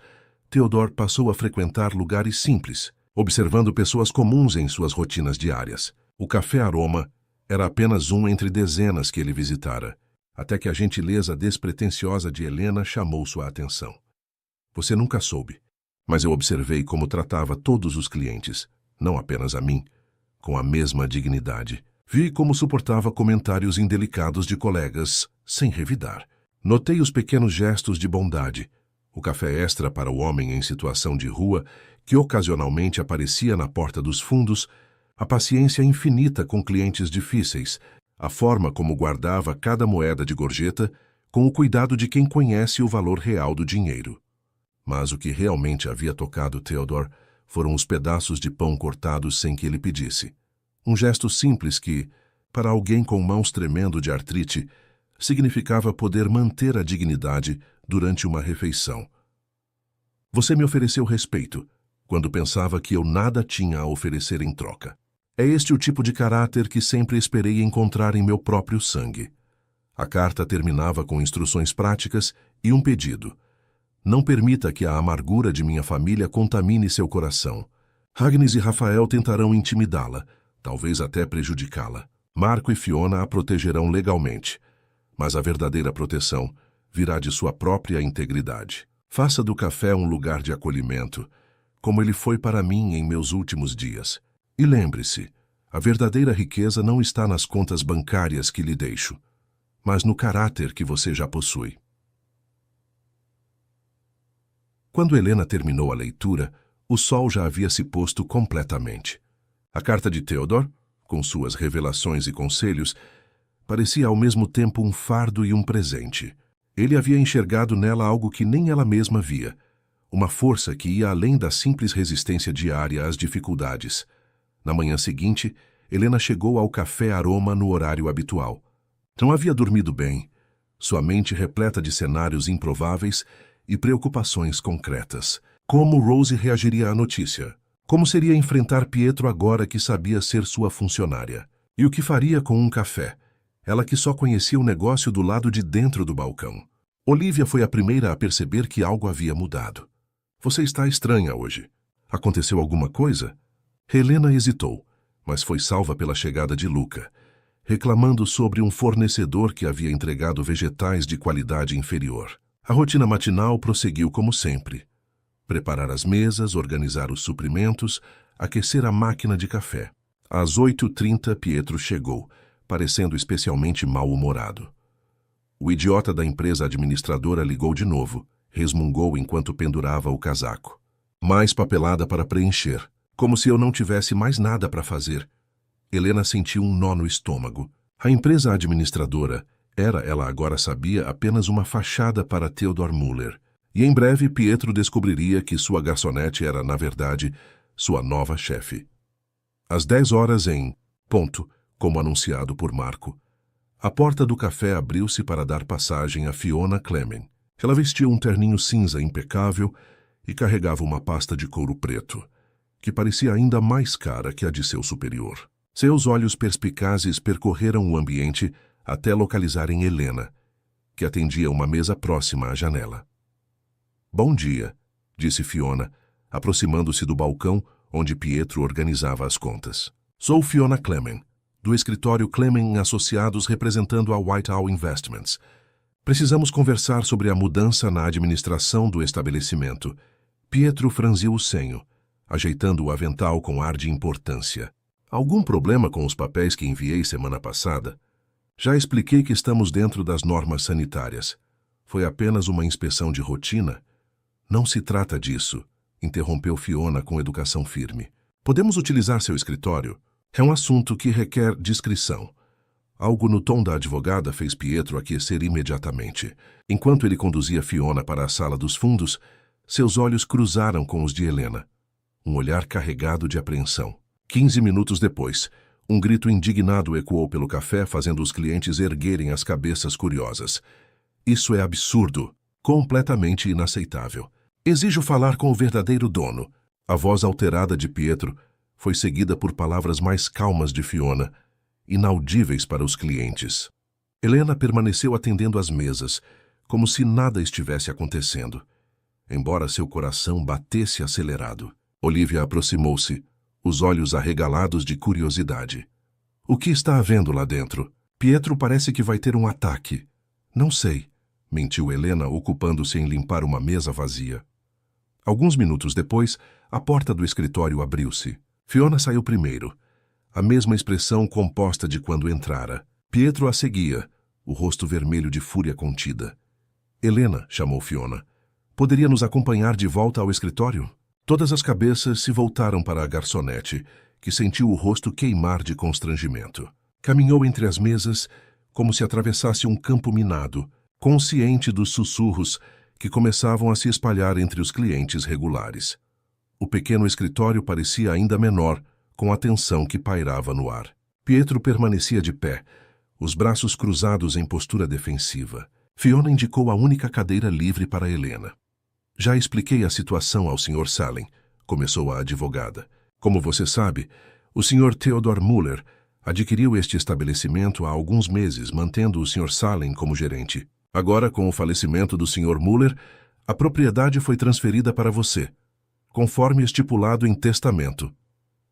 Speaker 1: Theodore passou a frequentar lugares simples, observando pessoas comuns em suas rotinas diárias. O Café Aroma era apenas um entre dezenas que ele visitara, até que a gentileza despretensiosa de Helena chamou sua atenção. Você nunca soube, mas eu observei como tratava todos os clientes, não apenas a mim, com a mesma dignidade. Vi como suportava comentários indelicados de colegas, sem revidar. Notei os pequenos gestos de bondade, o café extra para o homem em situação de rua, que ocasionalmente aparecia na porta dos fundos, a paciência infinita com clientes difíceis, a forma como guardava cada moeda de gorjeta, com o cuidado de quem conhece o valor real do dinheiro. Mas o que realmente havia tocado Theodore foram os pedaços de pão cortados sem que ele pedisse. Um gesto simples que, para alguém com mãos tremendo de artrite, significava poder manter a dignidade durante uma refeição. Você me ofereceu respeito, quando pensava que eu nada tinha a oferecer em troca. É este o tipo de caráter que sempre esperei encontrar em meu próprio sangue. A carta terminava com instruções práticas e um pedido. Não permita que a amargura de minha família contamine seu coração. Agnes e Rafael tentarão intimidá-la, talvez até prejudicá-la. Marco e Fiona a protegerão legalmente, mas a verdadeira proteção virá de sua própria integridade. Faça do café um lugar de acolhimento, como ele foi para mim em meus últimos dias. E lembre-se, a verdadeira riqueza não está nas contas bancárias que lhe deixo, mas no caráter que você já possui. Quando Helena terminou a leitura, o sol já havia se posto completamente. A carta de Theodore, com suas revelações e conselhos, parecia ao mesmo tempo um fardo e um presente. Ele havia enxergado nela algo que nem ela mesma via, uma força que ia além da simples resistência diária às dificuldades. Na manhã seguinte, Helena chegou ao Café Aroma no horário habitual. Não havia dormido bem, sua mente repleta de cenários improváveis e preocupações concretas. Como Rose reagiria à notícia? Como seria enfrentar Pietro agora que sabia ser sua funcionária? E o que faria com um café? Ela que só conhecia o negócio do lado de dentro do balcão. Olivia foi a primeira a perceber que algo havia mudado. Você está estranha hoje. Aconteceu alguma coisa? Helena hesitou, mas foi salva pela chegada de Luca, reclamando sobre um fornecedor que havia entregado vegetais de qualidade inferior. A rotina matinal prosseguiu como sempre. Preparar as mesas, organizar os suprimentos, aquecer a máquina de café. Às 8h30, Pietro chegou, parecendo especialmente mal-humorado. O idiota da empresa administradora ligou de novo, resmungou enquanto pendurava o casaco. Mais papelada para preencher, como se eu não tivesse mais nada para fazer. Helena sentiu um nó no estômago. A empresa administradora era, ela agora sabia, apenas uma fachada para Theodore Müller. E em breve Pietro descobriria que sua garçonete era, na verdade, sua nova chefe. Às 10h em ponto, como anunciado por Marco, a porta do café abriu-se para dar passagem a Fiona Clement. Ela vestia um terninho cinza impecável e carregava uma pasta de couro preto, que parecia ainda mais cara que a de seu superior. Seus olhos perspicazes percorreram o ambiente até localizarem Helena, que atendia uma mesa próxima à janela. "Bom dia", disse Fiona, aproximando-se do balcão onde Pietro organizava as contas. "Sou Fiona Clemen, do escritório Clemen Associados representando a Whitehall Investments. Precisamos conversar sobre a mudança na administração do estabelecimento." Pietro franziu o senho, ajeitando o avental com ar de importância. "Algum problema com os papéis que enviei semana passada? Já expliquei que estamos dentro das normas sanitárias. Foi apenas uma inspeção de rotina." "Não se trata disso", interrompeu Fiona com educação firme. "Podemos utilizar seu escritório? É um assunto que requer discrição." Algo no tom da advogada fez Pietro aquecer imediatamente. Enquanto ele conduzia Fiona para a sala dos fundos, seus olhos cruzaram com os de Helena. Um olhar carregado de apreensão. 15 minutos depois, um grito indignado ecoou pelo café, fazendo os clientes erguerem as cabeças curiosas. "Isso é absurdo, completamente inaceitável. Exijo falar com o verdadeiro dono." A voz alterada de Pietro foi seguida por palavras mais calmas de Fiona, inaudíveis para os clientes. Helena permaneceu atendendo às mesas, como se nada estivesse acontecendo, embora seu coração batesse acelerado. Olivia aproximou-se, os olhos arregalados de curiosidade. "O que está havendo lá dentro? Pietro parece que vai ter um ataque." "Não sei", mentiu Helena, ocupando-se em limpar uma mesa vazia. Alguns minutos depois, a porta do escritório abriu-se. Fiona saiu primeiro, a mesma expressão composta de quando entrara. Pietro a seguia, o rosto vermelho de fúria contida. "Helena", chamou Fiona, "poderia nos acompanhar de volta ao escritório?" Todas as cabeças se voltaram para a garçonete, que sentiu o rosto queimar de constrangimento. Caminhou entre as mesas como se atravessasse um campo minado, consciente dos sussurros que começavam a se espalhar entre os clientes regulares. O pequeno escritório parecia ainda menor, com a tensão que pairava no ar. Pietro permanecia de pé, os braços cruzados em postura defensiva. Fiona indicou a única cadeira livre para Helena. "Já expliquei a situação ao Sr. Salem", começou a advogada. "Como você sabe, o Sr. Theodor Müller adquiriu este estabelecimento há alguns meses, mantendo o Sr. Salem como gerente. Agora, com o falecimento do Sr. Müller, a propriedade foi transferida para você, conforme estipulado em testamento."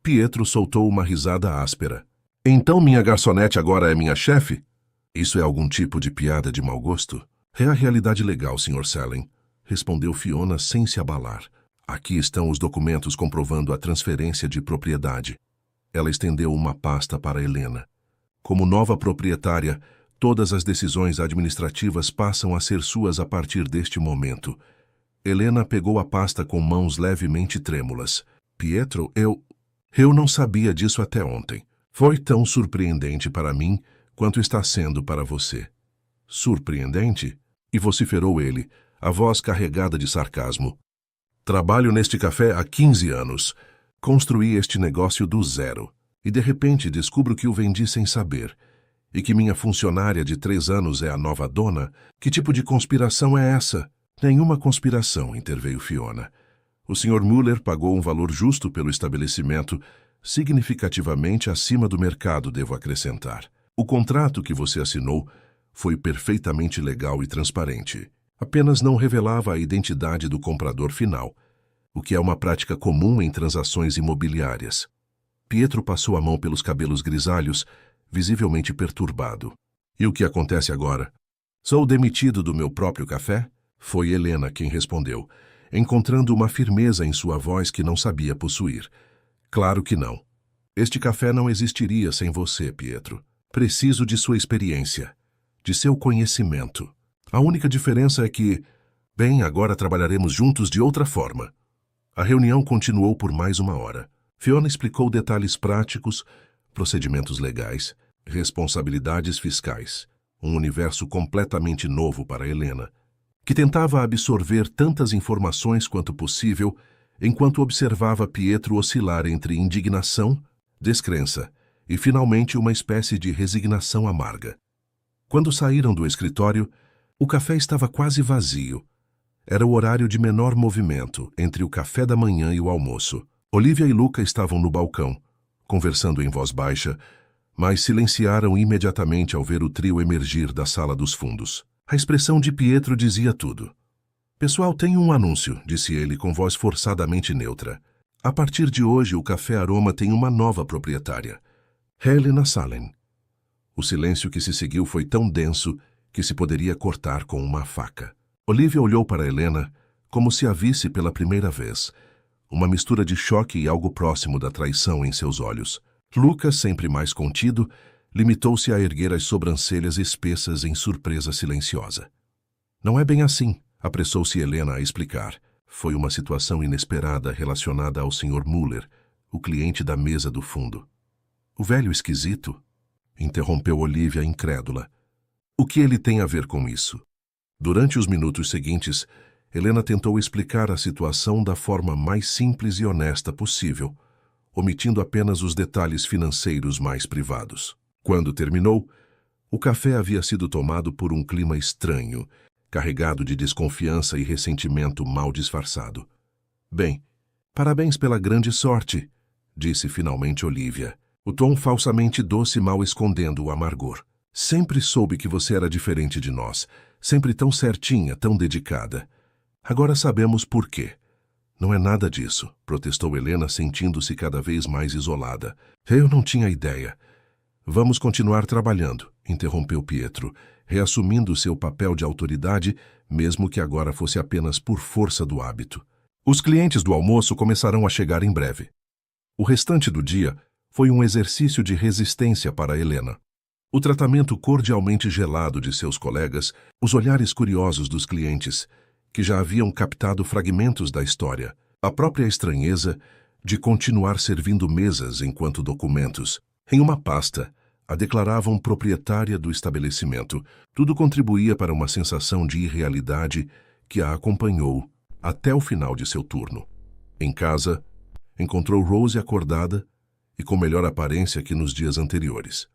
Speaker 1: Pietro soltou uma risada áspera. "Então minha garçonete agora é minha chefe? Isso é algum tipo de piada de mau gosto?" "É a realidade legal, Sr. Salem", respondeu Fiona sem se abalar. "Aqui estão os documentos comprovando a transferência de propriedade." Ela estendeu uma pasta para Helena. "Como nova proprietária, todas as decisões administrativas passam a ser suas a partir deste momento." Helena pegou a pasta com mãos levemente trêmulas. "Pietro, eu não sabia disso até ontem. Foi tão surpreendente para mim quanto está sendo para você." "Surpreendente?" e vociferou ele, a voz carregada de sarcasmo. "Trabalho neste café há 15 anos. Construí este negócio do zero. E de repente descubro que o vendi sem saber. E que minha funcionária de 3 anos é a nova dona? Que tipo de conspiração é essa?" "Nenhuma conspiração", interveio Fiona. "O Sr. Müller pagou um valor justo pelo estabelecimento, significativamente acima do mercado, devo acrescentar. O contrato que você assinou foi perfeitamente legal e transparente. Apenas não revelava a identidade do comprador final, o que é uma prática comum em transações imobiliárias." Pietro passou a mão pelos cabelos grisalhos, visivelmente perturbado. "E o que acontece agora? Sou demitido do meu próprio café?" Foi Helena quem respondeu, encontrando uma firmeza em sua voz que não sabia possuir. "Claro que não. Este café não existiria sem você, Pietro. Preciso de sua experiência, de seu conhecimento. A única diferença é que, bem, agora trabalharemos juntos de outra forma." A reunião continuou por mais 1 hora. Fiona explicou detalhes práticos, procedimentos legais, responsabilidades fiscais, um universo completamente novo para Helena, que tentava absorver tantas informações quanto possível, enquanto observava Pietro oscilar entre indignação, descrença e, finalmente, uma espécie de resignação amarga. Quando saíram do escritório, o café estava quase vazio. Era o horário de menor movimento, entre o café da manhã e o almoço. Olivia e Luca estavam no balcão, conversando em voz baixa, mas silenciaram imediatamente ao ver o trio emergir da sala dos fundos. A expressão de Pietro dizia tudo. Pessoal, tenho um anúncio, disse ele com voz forçadamente neutra. A partir de hoje, o Café Aroma tem uma nova proprietária, Helena Salem. O silêncio que se seguiu foi tão denso que se poderia cortar com uma faca. Olivia olhou para Helena como se a visse pela primeira vez, uma mistura de choque e algo próximo da traição em seus olhos. Lucas, sempre mais contido, limitou-se a erguer as sobrancelhas espessas em surpresa silenciosa. Não é bem assim, apressou-se Helena a explicar. Foi uma situação inesperada relacionada ao Sr. Muller, o cliente da mesa do fundo. O velho esquisito? Interrompeu Olivia incrédula. O que ele tem a ver com isso? Durante os minutos seguintes, Helena tentou explicar a situação da forma mais simples e honesta possível, omitindo apenas os detalhes financeiros mais privados. Quando terminou, o café havia sido tomado por um clima estranho, carregado de desconfiança e ressentimento mal disfarçado. Bem, parabéns pela grande sorte, disse finalmente Olivia, o tom falsamente doce mal escondendo o amargor. Sempre soube que você era diferente de nós, sempre tão certinha, tão dedicada. Agora sabemos por quê. Não é nada disso, protestou Helena, sentindo-se cada vez mais isolada. Eu não tinha ideia. Vamos continuar trabalhando, interrompeu Pietro, reassumindo seu papel de autoridade, mesmo que agora fosse apenas por força do hábito. Os clientes do almoço começarão a chegar em breve. O restante do dia foi um exercício de resistência para Helena. O tratamento cordialmente gelado de seus colegas, os olhares curiosos dos clientes, que já haviam captado fragmentos da história, a própria estranheza de continuar servindo mesas enquanto documentos, em uma pasta, a declaravam proprietária do estabelecimento. Tudo contribuía para uma sensação de irrealidade que a acompanhou até o final de seu turno. Em casa, encontrou Rose acordada e com melhor aparência que nos dias anteriores.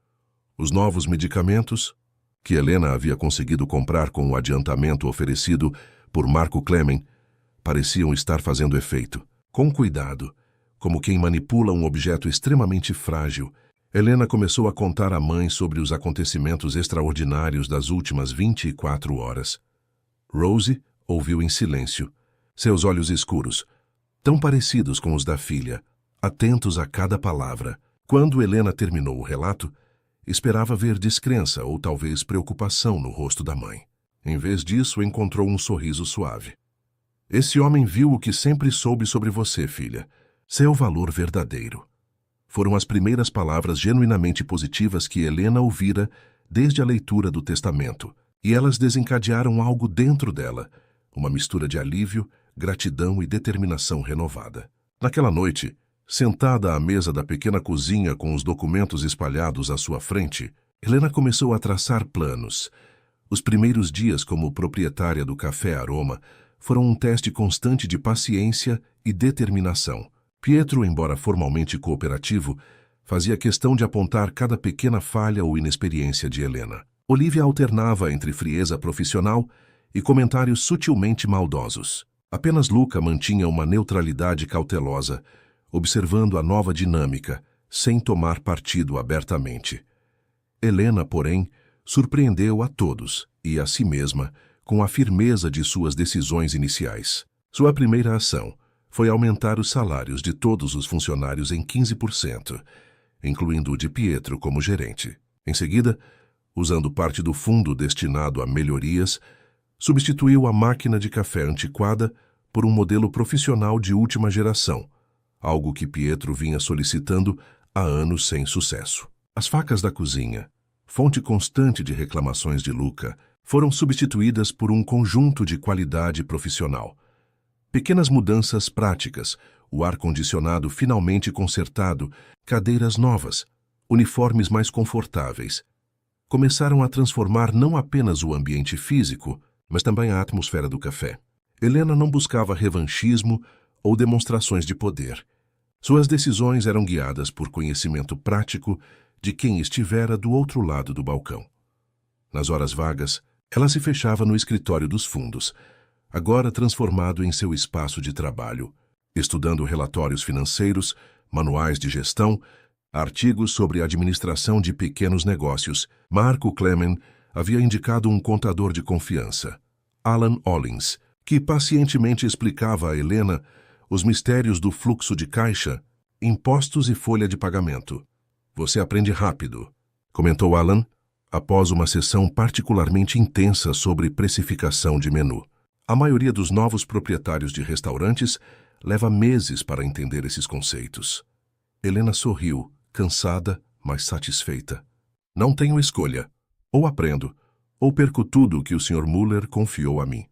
Speaker 1: Os novos medicamentos, que Helena havia conseguido comprar com o adiantamento oferecido por Marco Clemen, pareciam estar fazendo efeito. Com cuidado, como quem manipula um objeto extremamente frágil, Helena começou a contar à mãe sobre os acontecimentos extraordinários das últimas 24 horas. Rose ouviu em silêncio, seus olhos escuros, tão parecidos com os da filha, atentos a cada palavra. Quando Helena terminou o relato, esperava ver descrença ou talvez preocupação no rosto da mãe. Em vez disso, encontrou um sorriso suave. Esse homem viu o que sempre soube sobre você, filha. Seu valor verdadeiro. Foram as primeiras palavras genuinamente positivas que Helena ouvira desde a leitura do testamento, e elas desencadearam algo dentro dela, uma mistura de alívio, gratidão e determinação renovada. Naquela noite, sentada à mesa da pequena cozinha com os documentos espalhados à sua frente, Helena começou a traçar planos. Os primeiros dias como proprietária do Café Aroma foram um teste constante de paciência e determinação. Pietro, embora formalmente cooperativo, fazia questão de apontar cada pequena falha ou inexperiência de Helena. Olivia alternava entre frieza profissional e comentários sutilmente maldosos. Apenas Luca mantinha uma neutralidade cautelosa, observando a nova dinâmica, sem tomar partido abertamente. Helena, porém, surpreendeu a todos e a si mesma com a firmeza de suas decisões iniciais. Sua primeira ação foi aumentar os salários de todos os funcionários em 15%, incluindo o de Pietro como gerente. Em seguida, usando parte do fundo destinado a melhorias, substituiu a máquina de café antiquada por um modelo profissional de última geração, algo que Pietro vinha solicitando há anos sem sucesso. As facas da cozinha, fonte constante de reclamações de Luca, foram substituídas por um conjunto de qualidade profissional. Pequenas mudanças práticas, o ar-condicionado finalmente consertado, cadeiras novas, uniformes mais confortáveis, começaram a transformar não apenas o ambiente físico, mas também a atmosfera do café. Helena não buscava revanchismo ou demonstrações de poder. Suas decisões eram guiadas por conhecimento prático de quem estivera do outro lado do balcão. Nas horas vagas, ela se fechava no escritório dos fundos, agora transformado em seu espaço de trabalho. estudando relatórios financeiros, manuais de gestão, artigos sobre administração de pequenos negócios. Marco Clement havia indicado um contador de confiança, Alan Hollins, que pacientemente explicava a Helena os mistérios do fluxo de caixa, impostos e folha de pagamento. Você aprende rápido, comentou Alan, após uma sessão particularmente intensa sobre precificação de menu. A maioria dos novos proprietários de restaurantes leva meses para entender esses conceitos. Helena sorriu, cansada, mas satisfeita. Não tenho escolha. Ou aprendo, ou perco tudo que o Sr. Muller confiou a mim.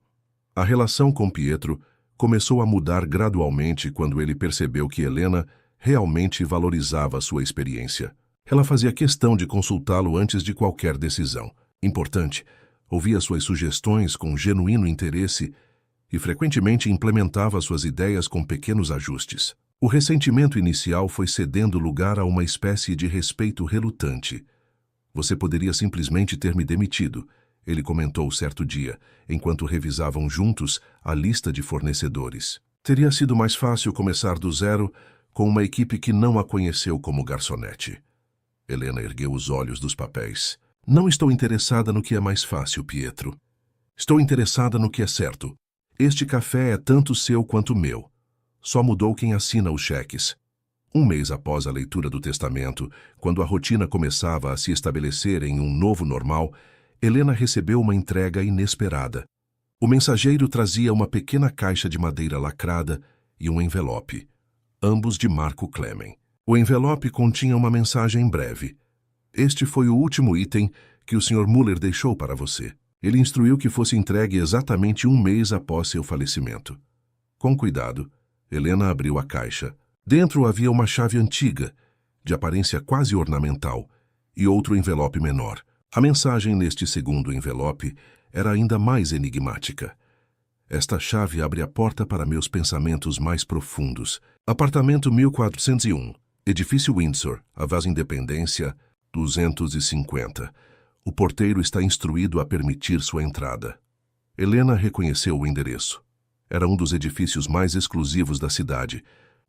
Speaker 1: A relação com Pietro começou a mudar gradualmente quando ele percebeu que Helena realmente valorizava sua experiência. Ela fazia questão de consultá-lo antes de qualquer decisão importante, ouvia suas sugestões com genuíno interesse e frequentemente implementava suas ideias com pequenos ajustes. O ressentimento inicial foi cedendo lugar a uma espécie de respeito relutante. Você poderia simplesmente ter me demitido, ele comentou certo dia, enquanto revisavam juntos a lista de fornecedores. Teria sido mais fácil começar do zero com uma equipe que não a conheceu como garçonete. Helena ergueu os olhos dos papéis. Não estou interessada no que é mais fácil, Pietro. Estou interessada no que é certo. Este café é tanto seu quanto meu. Só mudou quem assina os cheques. Um mês após a leitura do testamento, quando a rotina começava a se estabelecer em um novo normal, Helena recebeu uma entrega inesperada. O mensageiro trazia uma pequena caixa de madeira lacrada e um envelope, ambos de Marco Clement. O envelope continha uma mensagem breve. Este foi o último item que o Sr. Muller deixou para você. Ele instruiu que fosse entregue exatamente um mês após seu falecimento. Com cuidado, Helena abriu a caixa. Dentro havia uma chave antiga, de aparência quase ornamental, e outro envelope menor. A mensagem neste segundo envelope era ainda mais enigmática. Esta chave abre a porta para meus pensamentos mais profundos. Apartamento 1401, Edifício Windsor, Avenida Independência, 250. O porteiro está instruído a permitir sua entrada. Helena reconheceu o endereço. Era um dos edifícios mais exclusivos da cidade,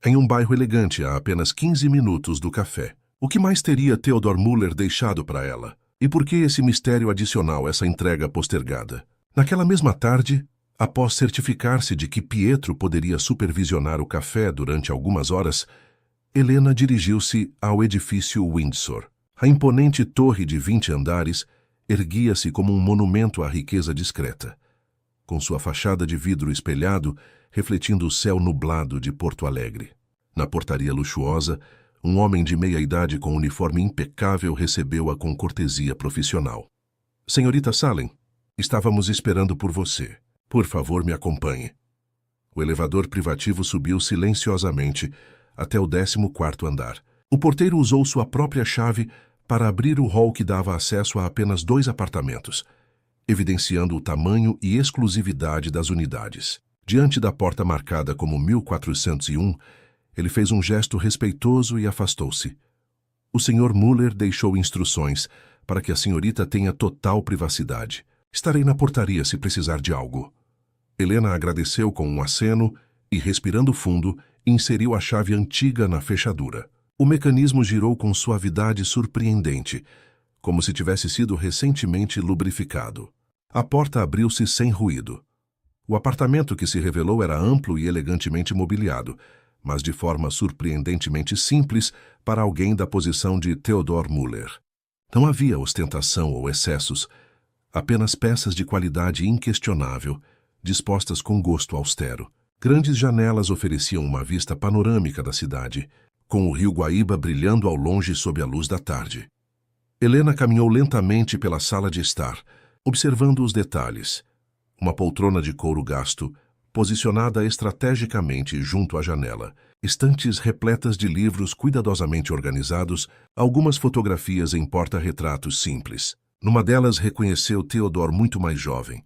Speaker 1: em um bairro elegante a apenas 15 minutos do café. O que mais teria Theodor Muller deixado para ela? E por que esse mistério adicional, essa entrega postergada? Naquela mesma tarde, após certificar-se de que Pietro poderia supervisionar o café durante algumas horas, Helena dirigiu-se ao edifício Windsor. A imponente torre de 20 andares erguia-se como um monumento à riqueza discreta, com sua fachada de vidro espelhado refletindo o céu nublado de Porto Alegre. Na portaria luxuosa, um homem de meia-idade com uniforme impecável recebeu-a com cortesia profissional. Senhorita Salem, estávamos esperando por você. Por favor, me acompanhe. O elevador privativo subiu silenciosamente até o 14º andar. O porteiro usou sua própria chave para abrir o hall que dava acesso a apenas 2 apartamentos, evidenciando o tamanho e exclusividade das unidades. Diante da porta marcada como 1401, ele fez um gesto respeitoso e afastou-se. O Sr. Muller deixou instruções para que a senhorita tenha total privacidade. Estarei na portaria se precisar de algo. Helena agradeceu com um aceno e, respirando fundo, inseriu a chave antiga na fechadura. O mecanismo girou com suavidade surpreendente, como se tivesse sido recentemente lubrificado. A porta abriu-se sem ruído. O apartamento que se revelou era amplo e elegantemente mobiliado, mas de forma surpreendentemente simples para alguém da posição de Theodor Muller. Não havia ostentação ou excessos, apenas peças de qualidade inquestionável, dispostas com gosto austero. Grandes janelas ofereciam uma vista panorâmica da cidade, com o rio Guaíba brilhando ao longe sob a luz da tarde. Helena caminhou lentamente pela sala de estar, observando os detalhes. Uma poltrona de couro gasto, posicionada estrategicamente junto à janela, estantes repletas de livros cuidadosamente organizados, algumas fotografias em porta-retratos simples. Numa delas reconheceu Theodor muito mais jovem.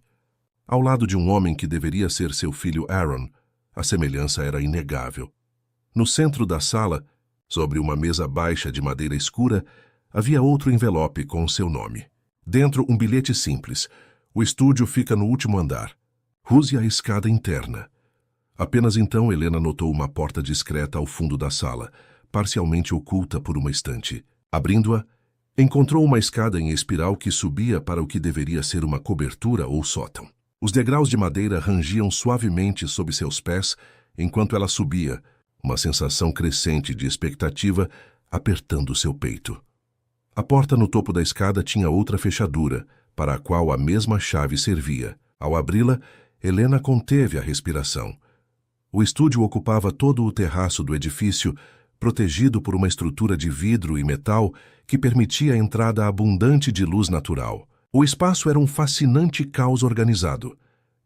Speaker 1: Ao lado de um homem que deveria ser seu filho Aaron, a semelhança era inegável. No centro da sala, sobre uma mesa baixa de madeira escura, havia outro envelope com seu nome. Dentro, um bilhete simples. O estúdio fica no último andar. Use a escada interna. Apenas então Helena notou uma porta discreta ao fundo da sala, parcialmente oculta por uma estante. Abrindo-a, encontrou uma escada em espiral que subia para o que deveria ser uma cobertura ou sótão. Os degraus de madeira rangiam suavemente sob seus pés enquanto ela subia, uma sensação crescente de expectativa apertando seu peito. A porta no topo da escada tinha outra fechadura, para a qual a mesma chave servia. Ao abri-la, Helena conteve a respiração. O estúdio ocupava todo o terraço do edifício, protegido por uma estrutura de vidro e metal que permitia a entrada abundante de luz natural. O espaço era um fascinante caos organizado.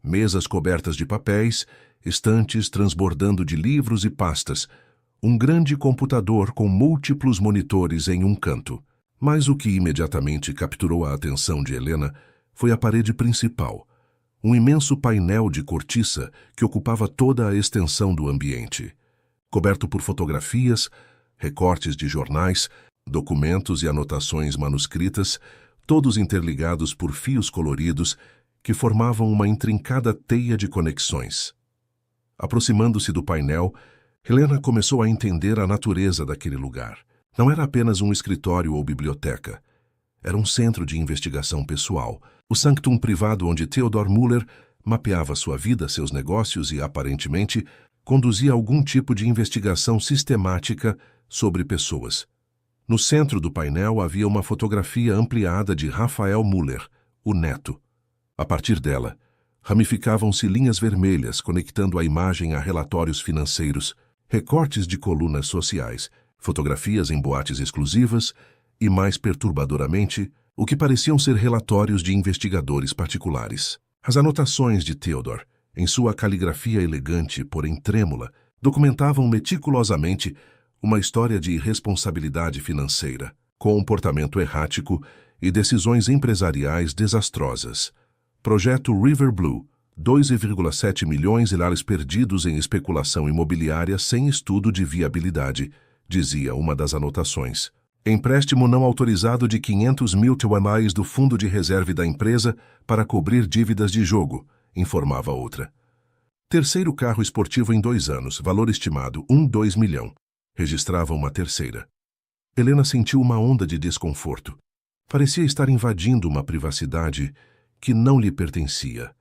Speaker 1: Mesas cobertas de papéis, estantes transbordando de livros e pastas, um grande computador com múltiplos monitores em um canto. Mas o que imediatamente capturou a atenção de Helena foi a parede principal, um imenso painel de cortiça que ocupava toda a extensão do ambiente. Coberto por fotografias, recortes de jornais, documentos e anotações manuscritas, todos interligados por fios coloridos que formavam uma intrincada teia de conexões. Aproximando-se do painel, Helena começou a entender a natureza daquele lugar. Não era apenas um escritório ou biblioteca. Era um centro de investigação pessoal, o sanctum privado onde Theodor Müller mapeava sua vida, seus negócios e, aparentemente, conduzia algum tipo de investigação sistemática sobre pessoas. No centro do painel havia uma fotografia ampliada de Raphael Müller, o neto. A partir dela, ramificavam-se linhas vermelhas conectando a imagem a relatórios financeiros, recortes de colunas sociais, fotografias em boates exclusivas e, mais perturbadoramente, o que pareciam ser relatórios de investigadores particulares. As anotações de Theodor, em sua caligrafia elegante, porém trêmula, documentavam meticulosamente uma história de irresponsabilidade financeira, comportamento errático e decisões empresariais desastrosas. Projeto River Blue, 2,7 milhões de dólares perdidos em especulação imobiliária sem estudo de viabilidade, dizia uma das anotações. Empréstimo não autorizado de 500 mil yuanais do fundo de reserva da empresa para cobrir dívidas de jogo, informava outra. Terceiro carro esportivo em 2 anos, valor estimado 2 milhão, registrava uma terceira. Helena sentiu uma onda de desconforto. Parecia estar invadindo uma privacidade que não lhe pertencia,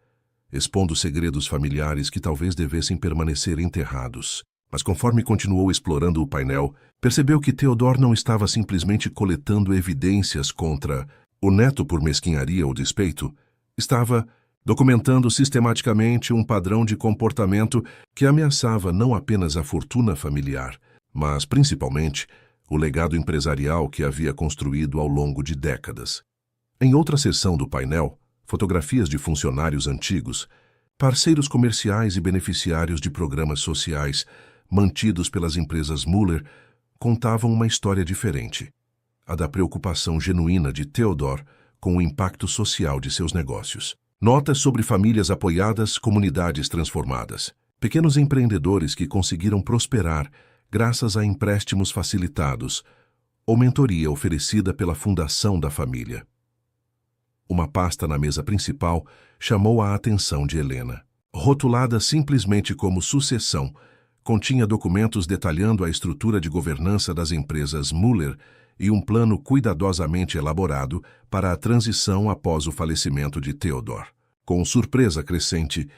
Speaker 1: expondo segredos familiares que talvez devessem permanecer enterrados. Mas conforme continuou explorando o painel, percebeu que Theodor não estava simplesmente coletando evidências contra o neto por mesquinharia ou despeito. Estava documentando sistematicamente um padrão de comportamento que ameaçava não apenas a fortuna familiar, mas, principalmente, o legado empresarial que havia construído ao longo de décadas. Em outra seção do painel, fotografias de funcionários antigos, parceiros comerciais e beneficiários de programas sociais mantidos pelas empresas Müller, contavam uma história diferente, a da preocupação genuína de Theodor com o impacto social de seus negócios. Notas sobre famílias apoiadas, comunidades transformadas, pequenos empreendedores que conseguiram prosperar graças a empréstimos facilitados ou mentoria oferecida pela fundação da família. Uma pasta na mesa principal chamou a atenção de Helena. Rotulada simplesmente como sucessão, continha documentos detalhando a estrutura de governança das empresas Müller e um plano cuidadosamente elaborado para a transição após o falecimento de Theodor. Com surpresa crescente,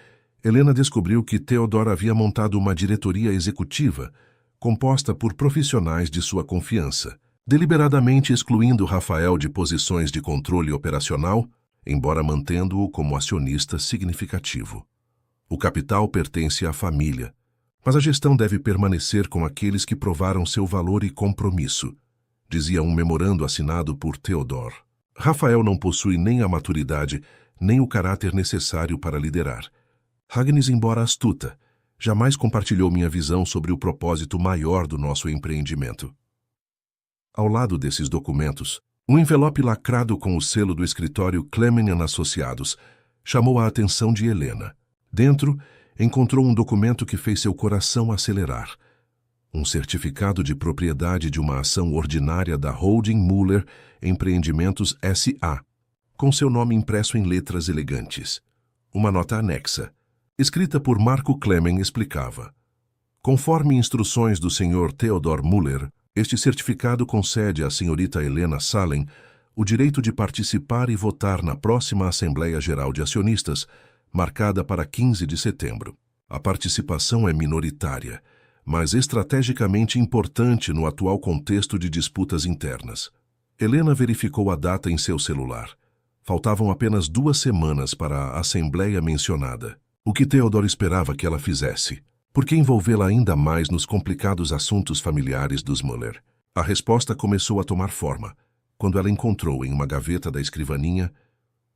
Speaker 1: Helena descobriu que Theodor havia montado uma diretoria executiva composta por profissionais de sua confiança, deliberadamente excluindo Rafael de posições de controle operacional, embora mantendo-o como acionista significativo. O capital pertence à família, mas a gestão deve permanecer com aqueles que provaram seu valor e compromisso, dizia um memorando assinado por Theodor. Rafael não possui nem a maturidade, nem o caráter necessário para liderar. Agnes, embora astuta, jamais compartilhou minha visão sobre o propósito maior do nosso empreendimento. Ao lado desses documentos, um envelope lacrado com o selo do escritório Clemenian Associados chamou a atenção de Helena. Dentro, encontrou um documento que fez seu coração acelerar. Um certificado de propriedade de uma ação ordinária da Holding Müller Empreendimentos S.A., com seu nome impresso em letras elegantes. Uma nota anexa, escrita por Marco Clemen, explicava: conforme instruções do Sr. Theodor Müller, este certificado concede à senhorita Helena Salem o direito de participar e votar na próxima Assembleia Geral de Acionistas, marcada para 15 de setembro. A participação é minoritária, mas estrategicamente importante no atual contexto de disputas internas. Helena verificou a data em seu celular. Faltavam apenas 2 semanas para a assembleia mencionada. O que Theodor esperava que ela fizesse? Por que envolvê-la ainda mais nos complicados assuntos familiares dos Müller? A resposta começou a tomar forma, quando ela encontrou em uma gaveta da escrivaninha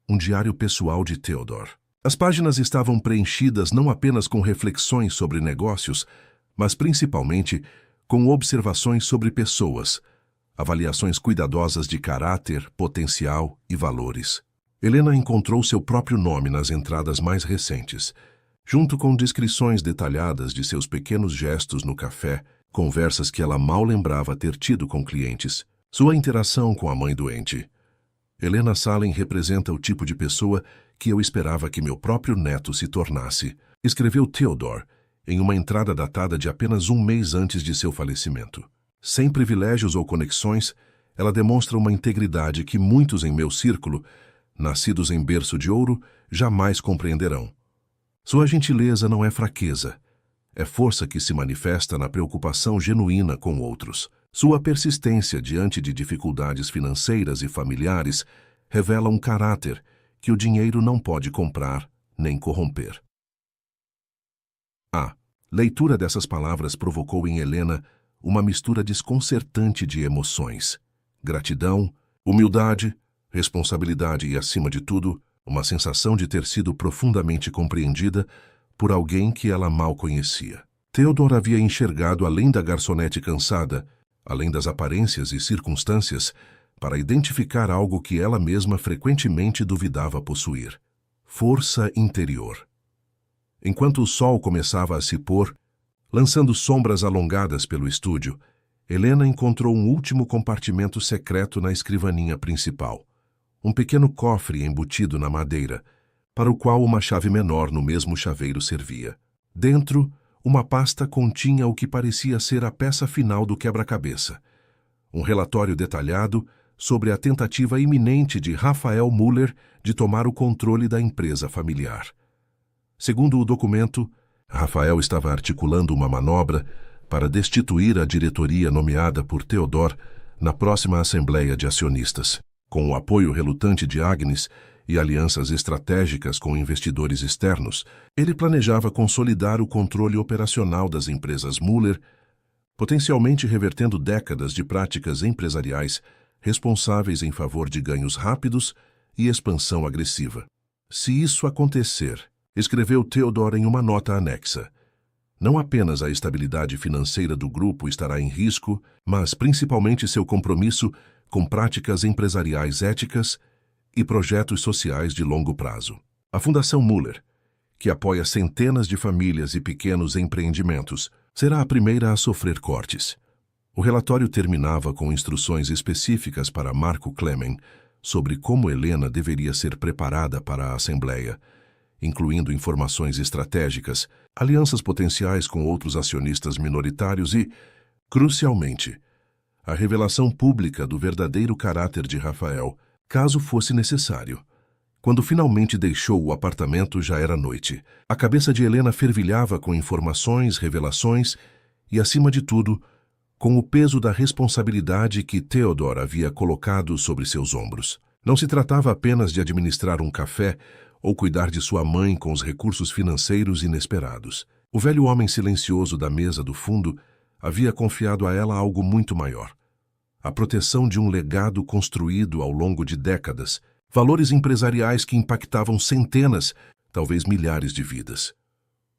Speaker 1: um diário pessoal de Theodor. As páginas estavam preenchidas não apenas com reflexões sobre negócios, mas principalmente com observações sobre pessoas, avaliações cuidadosas de caráter, potencial e valores. Helena encontrou seu próprio nome nas entradas mais recentes, junto com descrições detalhadas de seus pequenos gestos no café, conversas que ela mal lembrava ter tido com clientes, sua interação com a mãe doente. Helena Salem representa o tipo de pessoa que eu esperava que meu próprio neto se tornasse, escreveu Theodor, em uma entrada datada de apenas 1 mês antes de seu falecimento. Sem privilégios ou conexões, ela demonstra uma integridade que muitos em meu círculo, nascidos em berço de ouro, jamais compreenderão. Sua gentileza não é fraqueza, é força que se manifesta na preocupação genuína com outros. Sua persistência diante de dificuldades financeiras e familiares revela um caráter que o dinheiro não pode comprar nem corromper. A leitura dessas palavras provocou em Helena uma mistura desconcertante de emoções: gratidão, humildade, responsabilidade e, acima de tudo, uma sensação de ter sido profundamente compreendida por alguém que ela mal conhecia. Theodor havia enxergado além da garçonete cansada, além das aparências e circunstâncias, para identificar algo que ela mesma frequentemente duvidava possuir: força interior. Enquanto o sol começava a se pôr, lançando sombras alongadas pelo estúdio, Helena encontrou um último compartimento secreto na escrivaninha principal. Um pequeno cofre embutido na madeira, para o qual uma chave menor no mesmo chaveiro servia. Dentro, uma pasta continha o que parecia ser a peça final do quebra-cabeça. Um relatório detalhado sobre a tentativa iminente de Rafael Müller de tomar o controle da empresa familiar. Segundo o documento, Rafael estava articulando uma manobra para destituir a diretoria nomeada por Theodor na próxima Assembleia de Acionistas. Com o apoio relutante de Agnes e alianças estratégicas com investidores externos, ele planejava consolidar o controle operacional das empresas Müller, potencialmente revertendo décadas de práticas empresariais responsáveis em favor de ganhos rápidos e expansão agressiva. Se isso acontecer, escreveu Theodor em uma nota anexa, não apenas a estabilidade financeira do grupo estará em risco, mas principalmente seu compromisso com práticas empresariais éticas e projetos sociais de longo prazo. A Fundação Müller, que apoia centenas de famílias e pequenos empreendimentos, será a primeira a sofrer cortes. O relatório terminava com instruções específicas para Marco Clemen sobre como Helena deveria ser preparada para a Assembleia, incluindo informações estratégicas, alianças potenciais com outros acionistas minoritários e, crucialmente, a revelação pública do verdadeiro caráter de Rafael, caso fosse necessário. Quando finalmente deixou o apartamento, já era noite. A cabeça de Helena fervilhava com informações, revelações e, acima de tudo, com o peso da responsabilidade que Theodor havia colocado sobre seus ombros. Não se tratava apenas de administrar um café ou cuidar de sua mãe com os recursos financeiros inesperados. O velho homem silencioso da mesa do fundo havia confiado a ela algo muito maior: a proteção de um legado construído ao longo de décadas, valores empresariais que impactavam centenas, talvez milhares de vidas.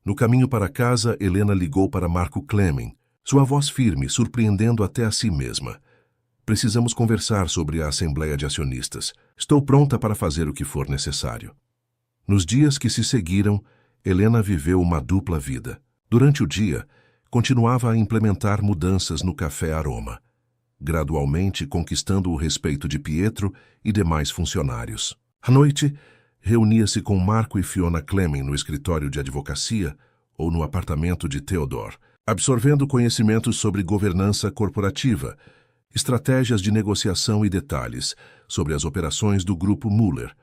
Speaker 1: No caminho para casa, Helena ligou para Marco Clemen, sua voz firme, surpreendendo até a si mesma. Precisamos conversar sobre a Assembleia de Acionistas. Estou pronta para fazer o que for necessário. Nos dias que se seguiram, Helena viveu uma dupla vida. Durante o dia, continuava a implementar mudanças no Café Aroma, gradualmente conquistando o respeito de Pietro e demais funcionários. À noite, reunia-se com Marco e Fiona Clemen no escritório de advocacia ou no apartamento de Theodore, absorvendo conhecimentos sobre governança corporativa, estratégias de negociação e detalhes sobre as operações do Grupo Muller.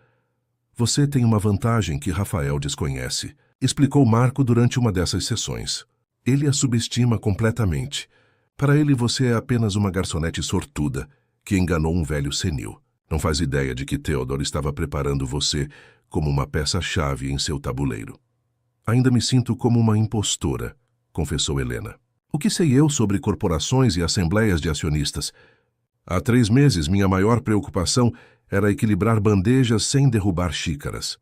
Speaker 1: Você tem uma vantagem que Rafael desconhece, explicou Marco durante uma dessas sessões. Ele a subestima completamente. Para ele, você é apenas uma garçonete sortuda que enganou um velho senil. Não faz ideia de que Theodore estava preparando você como uma peça-chave em seu tabuleiro. Ainda me sinto como uma impostora, confessou Helena. O que sei eu sobre corporações e assembleias de acionistas? Há 3 meses, minha maior preocupação era equilibrar bandejas sem derrubar xícaras.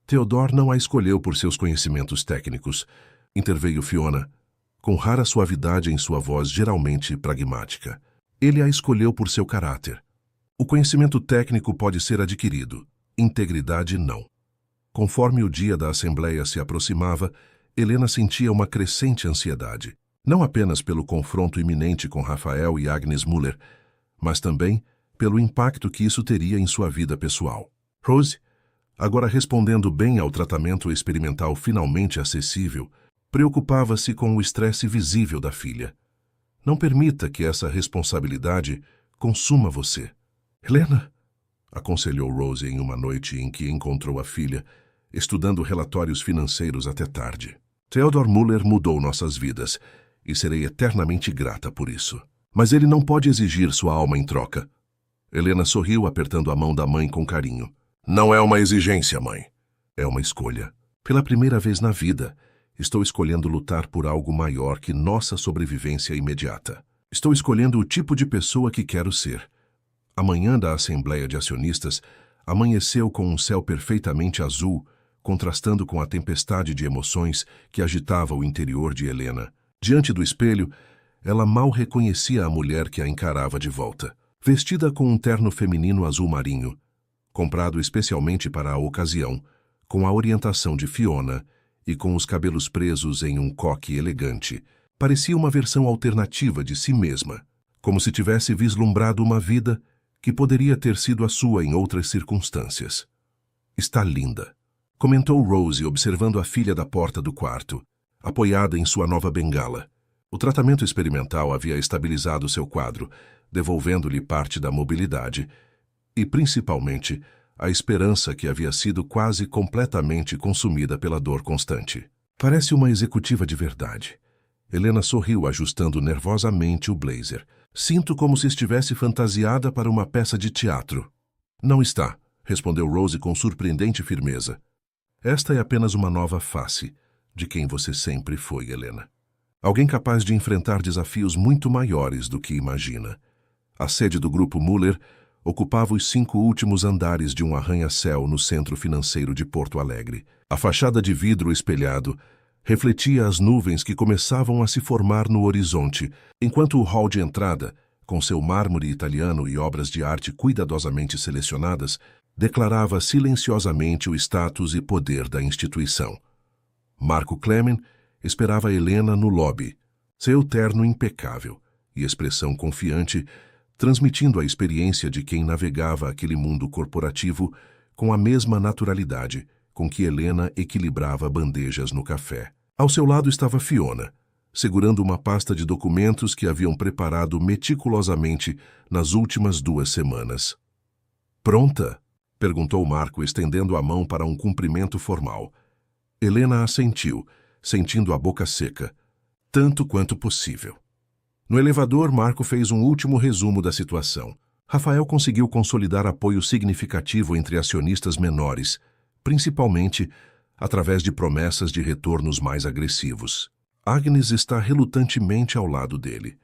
Speaker 1: Theodore não a escolheu por seus conhecimentos técnicos, interveio Fiona, com rara suavidade em sua voz geralmente pragmática. Ele a escolheu por seu caráter. O conhecimento técnico pode ser adquirido, integridade não. Conforme o dia da assembleia se aproximava, Helena sentia uma crescente ansiedade, não apenas pelo confronto iminente com Rafael e Agnes Muller, mas também pelo impacto que isso teria em sua vida pessoal. Rose, agora respondendo bem ao tratamento experimental finalmente acessível, preocupava-se com o estresse visível da filha. Não permita que essa responsabilidade consuma você. Helena, aconselhou Rose em uma noite em que encontrou a filha, estudando relatórios financeiros até tarde. Theodore Muller mudou nossas vidas, e serei eternamente grata por isso. Mas ele não pode exigir sua alma em troca. Helena sorriu, apertando a mão da mãe com carinho. Não é uma exigência, mãe. É uma escolha. Pela primeira vez na vida, estou escolhendo lutar por algo maior que nossa sobrevivência imediata. Estou escolhendo o tipo de pessoa que quero ser. A manhã da Assembleia de Acionistas amanheceu com um céu perfeitamente azul, contrastando com a tempestade de emoções que agitava o interior de Helena. Diante do espelho, ela mal reconhecia a mulher que a encarava de volta. Vestida com um terno feminino azul marinho, comprado especialmente para a ocasião, com a orientação de Fiona e com os cabelos presos em um coque elegante, parecia uma versão alternativa de si mesma, como se tivesse vislumbrado uma vida que poderia ter sido a sua em outras circunstâncias. Está linda, comentou Rose, observando a filha da porta do quarto, apoiada em sua nova bengala. O tratamento experimental havia estabilizado seu quadro, devolvendo-lhe parte da mobilidade e, principalmente, a esperança que havia sido quase completamente consumida pela dor constante. Parece uma executiva de verdade. Helena sorriu, ajustando nervosamente o blazer. Sinto como se estivesse fantasiada para uma peça de teatro. Não está, respondeu Rose com surpreendente firmeza. Esta é apenas uma nova face de quem você sempre foi, Helena. Alguém capaz de enfrentar desafios muito maiores do que imagina. A sede do Grupo Muller ocupava os 5 últimos andares de um arranha-céu no centro financeiro de Porto Alegre. A fachada de vidro espelhado refletia as nuvens que começavam a se formar no horizonte, enquanto o hall de entrada, com seu mármore italiano e obras de arte cuidadosamente selecionadas, declarava silenciosamente o status e poder da instituição. Marco Clemen esperava Helena no lobby, seu terno impecável e expressão confiante, transmitindo a experiência de quem navegava aquele mundo corporativo com a mesma naturalidade com que Helena equilibrava bandejas no café. Ao seu lado estava Fiona, segurando uma pasta de documentos que haviam preparado meticulosamente nas últimas 2 semanas. Pronta? Perguntou Marco, estendendo a mão para um cumprimento formal. Helena assentiu, sentindo a boca seca, tanto quanto possível. No elevador, Marco fez um último resumo da situação. Rafael conseguiu consolidar apoio significativo entre acionistas menores, principalmente através de promessas de retornos mais agressivos. Agnes está relutantemente ao lado dele,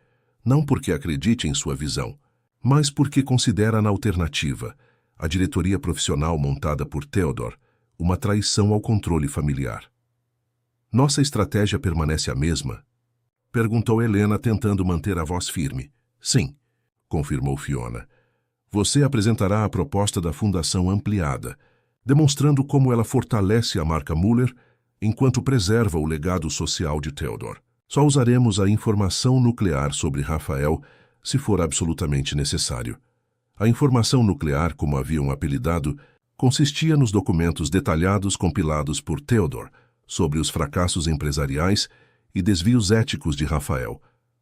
Speaker 1: não porque acredite em sua visão, mas porque considera na alternativa, a diretoria profissional montada por Theodore, uma traição ao controle familiar. Nossa estratégia permanece a mesma? Perguntou Helena, tentando manter a voz firme. Sim, confirmou Fiona. Você apresentará a proposta da fundação ampliada, demonstrando como ela fortalece a marca Muller enquanto preserva o legado social de Theodore. Só usaremos a informação nuclear sobre Rafael se for absolutamente necessário. A informação nuclear, como haviam apelidado, consistia nos documentos detalhados compilados por Theodore sobre os fracassos empresariais e desvios éticos de Rafael,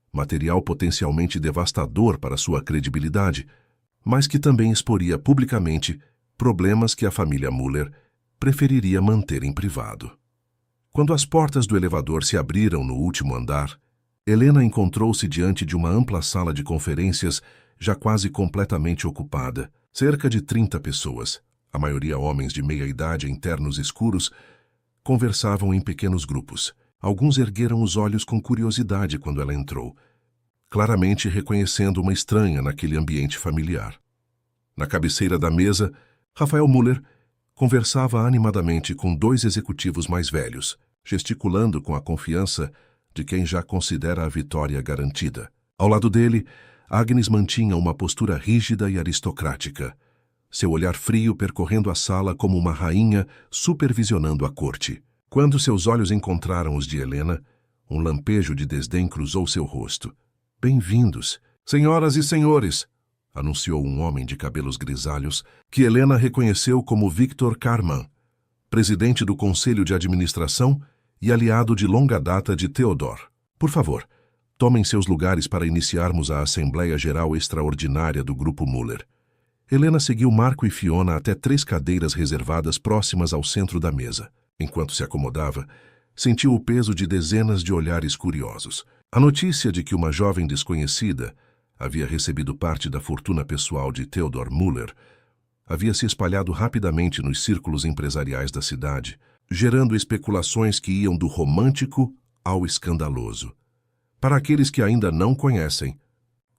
Speaker 1: material potencialmente devastador para sua credibilidade, mas que também exporia publicamente problemas que a família Muller preferiria manter em privado. Quando as portas do elevador se abriram no último andar, Helena encontrou-se diante de uma ampla sala de conferências já quase completamente ocupada. Cerca de 30 pessoas, a maioria homens de meia-idade em ternos escuros, conversavam em pequenos grupos. Alguns ergueram os olhos com curiosidade quando ela entrou, claramente reconhecendo uma estranha naquele ambiente familiar. Na cabeceira da mesa, Rafael Muller conversava animadamente com 2 executivos mais velhos, gesticulando com a confiança de quem já considera a vitória garantida. Ao lado dele, Agnes mantinha uma postura rígida e aristocrática, seu olhar frio percorrendo a sala como uma rainha supervisionando a corte. Quando seus olhos encontraram os de Helena, um lampejo de desdém cruzou seu rosto. "Bem-vindos, senhoras e senhores", anunciou um homem de cabelos grisalhos, que Helena reconheceu como Victor Carman, presidente do Conselho de Administração e aliado de longa data de Theodore. "Por favor, tomem seus lugares para iniciarmos a Assembleia Geral Extraordinária do Grupo Muller." Helena seguiu Marco e Fiona até 3 cadeiras reservadas próximas ao centro da mesa. Enquanto se acomodava, sentiu o peso de dezenas de olhares curiosos. A notícia de que uma jovem desconhecida havia recebido parte da fortuna pessoal de Theodore Muller havia se espalhado rapidamente nos círculos empresariais da cidade, gerando especulações que iam do romântico ao escandaloso. "Para aqueles que ainda não conhecem",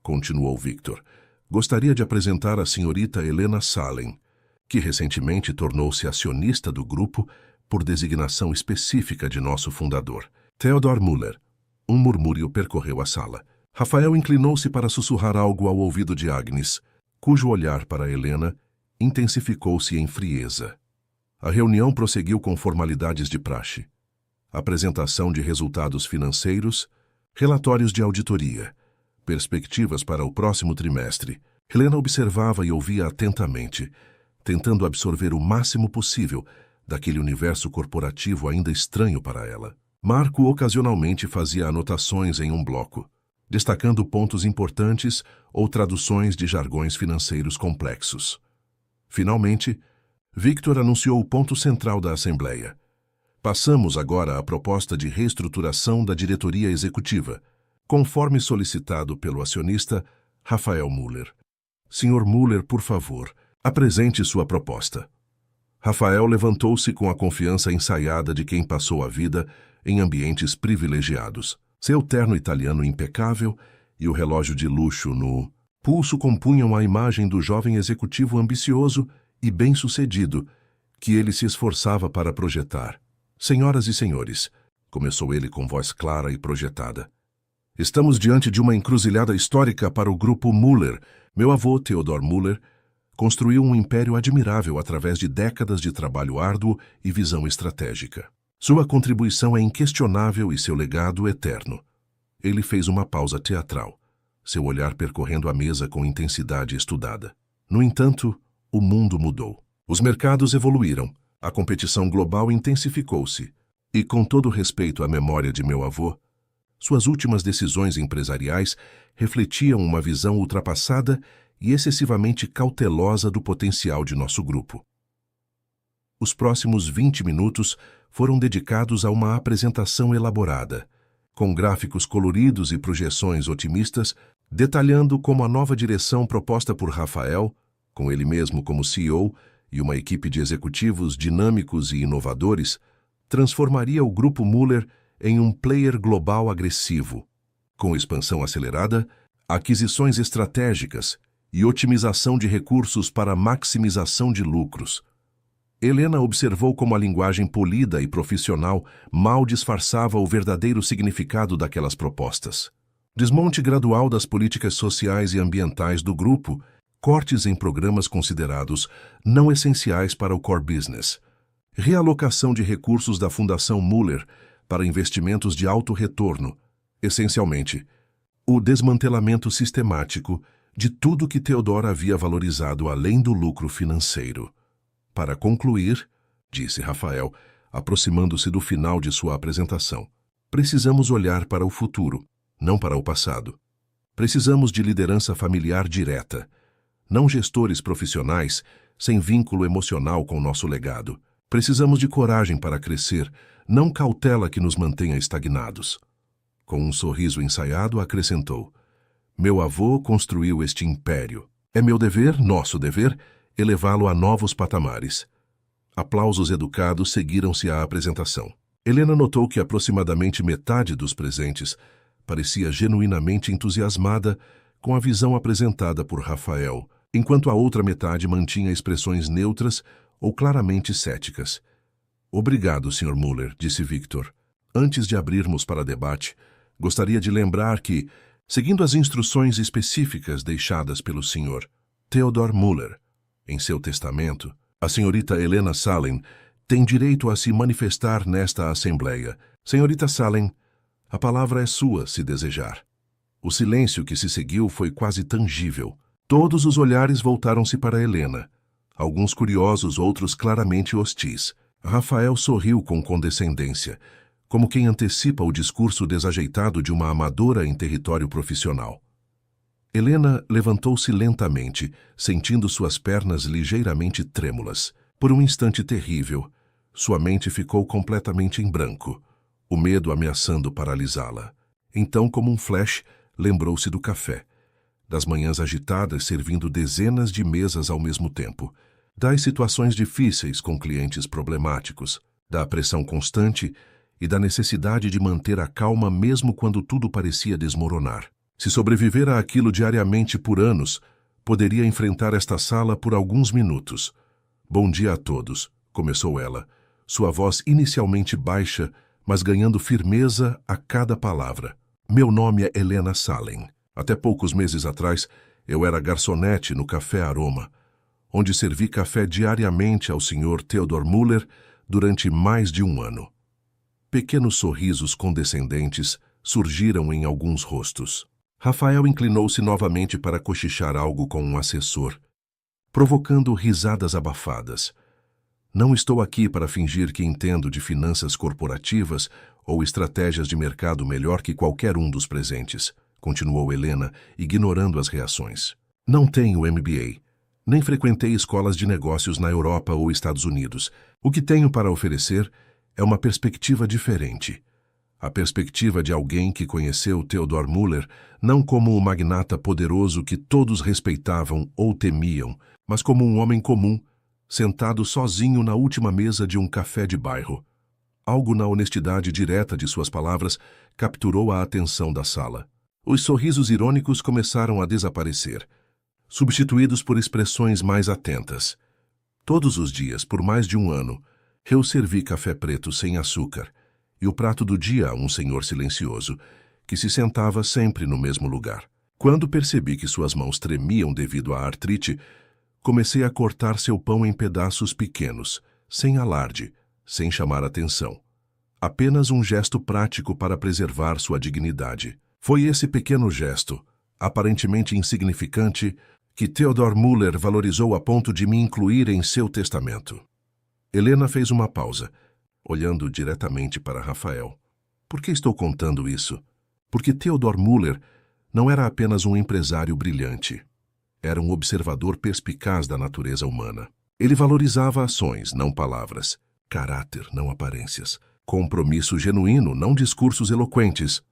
Speaker 1: continuou Victor, "gostaria de apresentar a senhorita Helena Salem, que recentemente tornou-se acionista do grupo por designação específica de nosso fundador, Theodore Muller." Um murmúrio percorreu a sala. Rafael inclinou-se para sussurrar algo ao ouvido de Agnes, cujo olhar para Helena intensificou-se em frieza. A reunião prosseguiu com formalidades de praxe. Apresentação de resultados financeiros, relatórios de auditoria, perspectivas para o próximo trimestre. Helena observava e ouvia atentamente, tentando absorver o máximo possível daquele universo corporativo ainda estranho para ela. Marco ocasionalmente fazia anotações em um bloco, destacando pontos importantes ou traduções de jargões financeiros complexos. Finalmente, Victor anunciou o ponto central da Assembleia. "Passamos agora à proposta de reestruturação da diretoria executiva, conforme solicitado pelo acionista Rafael Muller. Sr. Muller, por favor, apresente sua proposta." Rafael levantou-se com a confiança ensaiada de quem passou a vida em ambientes privilegiados. Seu terno italiano impecável e o relógio de luxo no pulso compunham a imagem do jovem executivo ambicioso e bem-sucedido que ele se esforçava para projetar. "Senhoras e senhores", começou ele com voz clara e projetada, "estamos diante de uma encruzilhada histórica para o grupo Muller. Meu avô, Theodore Muller, construiu um império admirável através de décadas de trabalho árduo e visão estratégica. Sua contribuição é inquestionável e seu legado eterno." Ele fez uma pausa teatral, seu olhar percorrendo a mesa com intensidade estudada. No entanto, o mundo mudou. Os mercados evoluíram, a competição global intensificou-se, e com todo respeito à memória de meu avô, suas últimas decisões empresariais refletiam uma visão ultrapassada e excessivamente cautelosa do potencial de nosso grupo. Os próximos 20 minutos foram dedicados a uma apresentação elaborada, com gráficos coloridos e projeções otimistas, detalhando como a nova direção proposta por Rafael, com ele mesmo como CEO e uma equipe de executivos dinâmicos e inovadores, transformaria o Grupo Muller em um player global agressivo, com expansão acelerada, aquisições estratégicas e otimização de recursos para maximização de lucros. Helena observou como a linguagem polida e profissional mal disfarçava o verdadeiro significado daquelas propostas. Desmonte gradual das políticas sociais e ambientais do grupo, cortes em programas considerados não essenciais para o core business, realocação de recursos da Fundação Muller para investimentos de alto retorno, essencialmente, o desmantelamento sistemático de tudo que Theodore havia valorizado além do lucro financeiro. Para concluir, disse Rafael, aproximando-se do final de sua apresentação, precisamos olhar para o futuro, não para o passado. Precisamos de liderança familiar direta, não gestores profissionais sem vínculo emocional com nosso legado. Precisamos de coragem para crescer, não cautela que nos mantenha estagnados. Com um sorriso ensaiado, acrescentou: meu avô construiu este império. É meu dever, nosso dever, elevá-lo a novos patamares. Aplausos educados seguiram-se à apresentação. Helena notou que aproximadamente metade dos presentes parecia genuinamente entusiasmada com a visão apresentada por Rafael, enquanto a outra metade mantinha expressões neutras ou claramente céticas. Obrigado, Sr. Muller, disse Victor. Antes de abrirmos para debate, gostaria de lembrar que, seguindo as instruções específicas deixadas pelo Sr. Theodor Muller, em seu testamento, a senhorita Helena Salem tem direito a se manifestar nesta Assembleia. Senhorita Salem, a palavra é sua, se desejar. O silêncio que se seguiu foi quase tangível. Todos os olhares voltaram-se para Helena. Alguns curiosos, outros claramente hostis. Rafael sorriu com condescendência, como quem antecipa o discurso desajeitado de uma amadora em território profissional. Helena levantou-se lentamente, sentindo suas pernas ligeiramente trêmulas. Por um instante terrível, sua mente ficou completamente em branco, o medo ameaçando paralisá-la. Então, como um flash, lembrou-se do café, das manhãs agitadas servindo dezenas de mesas ao mesmo tempo, das situações difíceis com clientes problemáticos, da pressão constante e da necessidade de manter a calma mesmo quando tudo parecia desmoronar. Se sobreviver àquilo diariamente por anos, poderia enfrentar esta sala por alguns minutos. Bom dia a todos, começou ela, sua voz inicialmente baixa, mas ganhando firmeza a cada palavra. Meu nome é Helena Salem. Até poucos meses atrás, eu era garçonete no Café Aroma, onde servi café diariamente ao Sr. Theodor Muller durante mais de um ano. Pequenos sorrisos condescendentes surgiram em alguns rostos. Rafael inclinou-se novamente para cochichar algo com um assessor, provocando risadas abafadas. Não estou aqui para fingir que entendo de finanças corporativas ou estratégias de mercado melhor que qualquer um dos presentes, continuou Helena, ignorando as reações. Não tenho MBA, nem frequentei escolas de negócios na Europa ou Estados Unidos. O que tenho para oferecer é uma perspectiva diferente. A perspectiva de alguém que conheceu Theodor Muller não como o magnata poderoso que todos respeitavam ou temiam, mas como um homem comum, sentado sozinho na última mesa de um café de bairro. Algo na honestidade direta de suas palavras capturou a atenção da sala. Os sorrisos irônicos começaram a desaparecer, substituídos por expressões mais atentas. Todos os dias, por mais de um ano, eu servi café preto sem açúcar, e o prato do dia a um senhor silencioso, que se sentava sempre no mesmo lugar. Quando percebi que suas mãos tremiam devido à artrite, comecei a cortar seu pão em pedaços pequenos, sem alarde, sem chamar atenção. Apenas um gesto prático para preservar sua dignidade. Foi esse pequeno gesto, aparentemente insignificante, que Theodor Muller valorizou a ponto de me incluir em seu testamento. Helena fez uma pausa, olhando diretamente para Rafael. Por que estou contando isso? Porque Theodor Muller não era apenas um empresário brilhante. Era um observador perspicaz da natureza humana. Ele valorizava ações, não palavras. Caráter, não aparências. Compromisso genuíno, não discursos eloquentes.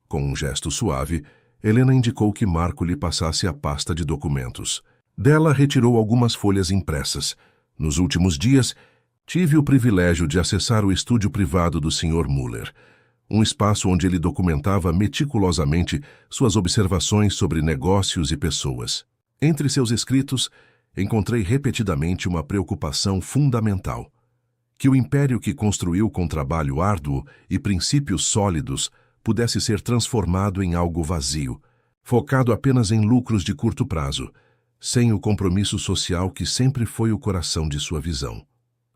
Speaker 1: Com um gesto suave, Helena indicou que Marco lhe passasse a pasta de documentos. Dela retirou algumas folhas impressas. Nos últimos dias, tive o privilégio de acessar o estúdio privado do Sr. Muller, um espaço onde ele documentava meticulosamente suas observações sobre negócios e pessoas. Entre seus escritos, encontrei repetidamente uma preocupação fundamental: que o império que construiu com trabalho árduo e princípios sólidos pudesse ser transformado em algo vazio, focado apenas em lucros de curto prazo, sem o compromisso social que sempre foi o coração de sua visão.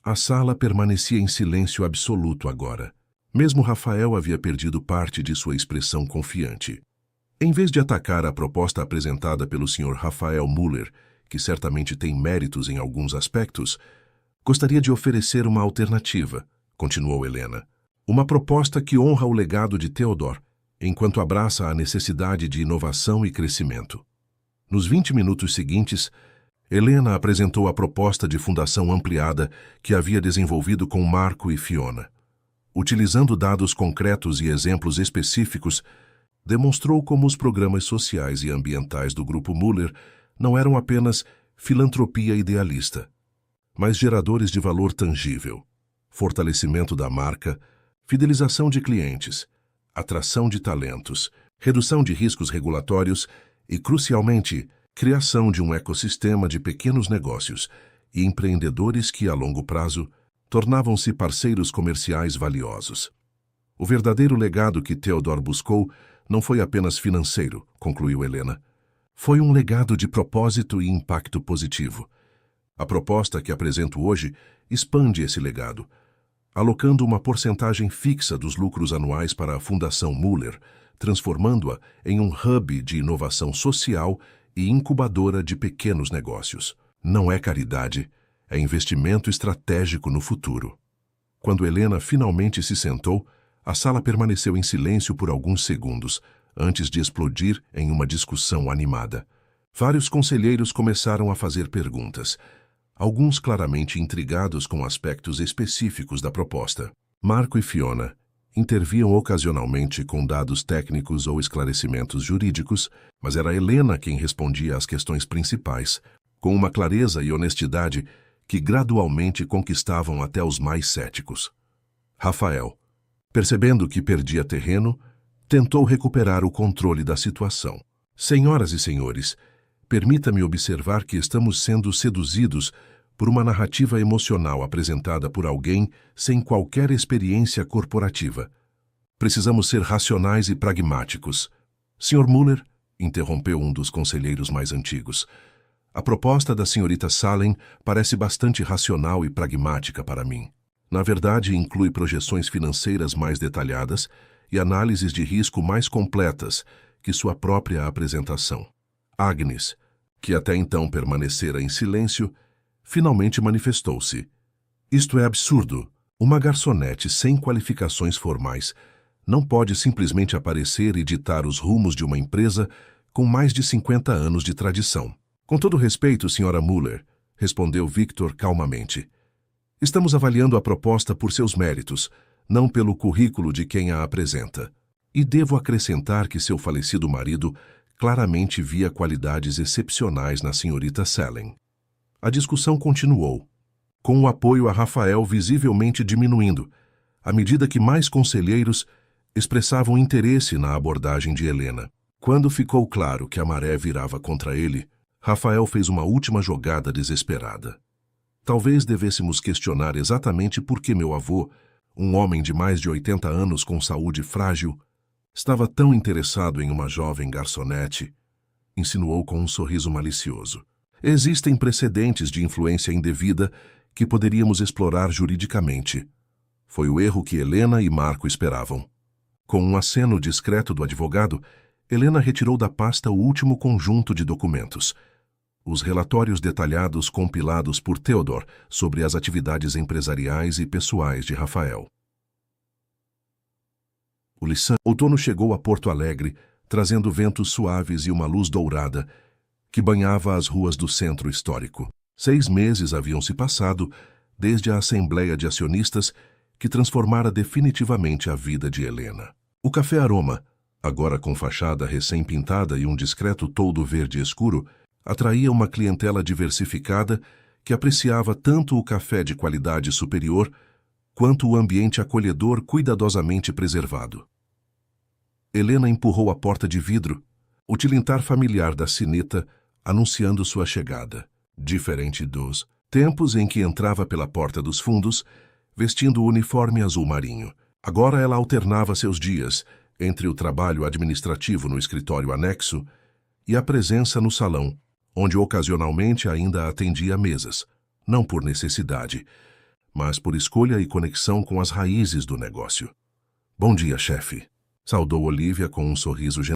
Speaker 1: A sala permanecia em silêncio absoluto agora. Mesmo Rafael havia perdido parte de sua expressão confiante. Em vez de atacar a proposta apresentada pelo Sr. Rafael Muller, que certamente tem méritos em alguns aspectos, Gostaria de oferecer uma alternativa, continuou Helena. Uma proposta que honra o legado de Theodore, enquanto abraça a necessidade de inovação e crescimento. Nos 20 minutos seguintes, Helena apresentou a proposta de fundação ampliada que havia desenvolvido com Marco e Fiona. Utilizando dados concretos e exemplos específicos, demonstrou como os programas sociais e ambientais do Grupo Muller não eram apenas filantropia idealista, mas geradores de valor tangível, fortalecimento da marca, fidelização de clientes, atração de talentos, redução de riscos regulatórios e, crucialmente, criação de um ecossistema de pequenos negócios e empreendedores que, a longo prazo, tornavam-se parceiros comerciais valiosos. O verdadeiro legado que Theodore buscou não foi apenas financeiro, concluiu Helena. Foi um legado de propósito e impacto positivo. A proposta que apresento hoje expande esse legado, alocando uma porcentagem fixa dos lucros anuais para a Fundação Muller, transformando-a em um hub de inovação social e incubadora de pequenos negócios. Não é caridade, é investimento estratégico no futuro. Quando Helena finalmente se sentou, a sala permaneceu em silêncio por alguns segundos, antes de explodir em uma discussão animada. Vários conselheiros começaram a fazer perguntas, alguns claramente intrigados com aspectos específicos da proposta. Marco e Fiona interviam ocasionalmente com dados técnicos ou esclarecimentos jurídicos, mas era Helena quem respondia às questões principais, com uma clareza e honestidade que gradualmente conquistavam até os mais céticos. Rafael, percebendo que perdia terreno, tentou recuperar o controle da situação. Senhoras e senhores, permita-me observar que estamos sendo seduzidos por uma narrativa emocional apresentada por alguém sem qualquer experiência corporativa. Precisamos ser racionais e pragmáticos. Sr. Muller, interrompeu um dos conselheiros mais antigos, a proposta da senhorita Salem parece bastante racional e pragmática para mim. Na verdade, inclui projeções financeiras mais detalhadas e análises de risco mais completas que sua própria apresentação. Agnes, que até então permanecera em silêncio, finalmente manifestou-se. Isto é absurdo. Uma garçonete sem qualificações formais não pode simplesmente aparecer e ditar os rumos de uma empresa com mais de 50 anos de tradição. Com todo respeito, Sra. Muller, respondeu Victor calmamente. Estamos avaliando a proposta por seus méritos, não pelo currículo de quem a apresenta. E devo acrescentar que seu falecido marido claramente via qualidades excepcionais na senhorita Salem. A discussão continuou, com o apoio a Rafael visivelmente diminuindo, à medida que mais conselheiros expressavam interesse na abordagem de Helena. Quando ficou claro que a maré virava contra ele, Rafael fez uma última jogada desesperada. Talvez devêssemos questionar exatamente por que meu avô, um homem de mais de 80 anos com saúde frágil, estava tão interessado em uma jovem garçonete, insinuou com um sorriso malicioso. Existem precedentes de influência indevida que poderíamos explorar juridicamente. Foi o erro que Helena e Marco esperavam. Com um aceno discreto do advogado, Helena retirou da pasta o último conjunto de documentos. Os relatórios detalhados compilados por Theodore sobre as atividades empresariais e pessoais de Rafael. O outono chegou a Porto Alegre, trazendo ventos suaves e uma luz dourada que banhava as ruas do centro histórico. 6 meses haviam se passado desde a Assembleia de Acionistas que transformara definitivamente a vida de Helena. O Café Aroma, agora com fachada recém-pintada e um discreto toldo verde escuro, atraía uma clientela diversificada que apreciava tanto o café de qualidade superior quanto o ambiente acolhedor cuidadosamente preservado. Helena empurrou a porta de vidro, o tilintar familiar da sineta anunciando sua chegada, diferente dos tempos em que entrava pela porta dos fundos, vestindo o uniforme azul marinho. Agora ela alternava seus dias entre o trabalho administrativo no escritório anexo e a presença no salão, onde ocasionalmente ainda atendia mesas, não por necessidade, mas por escolha e conexão com as raízes do negócio. Bom dia, chefe, saudou Olivia com um sorriso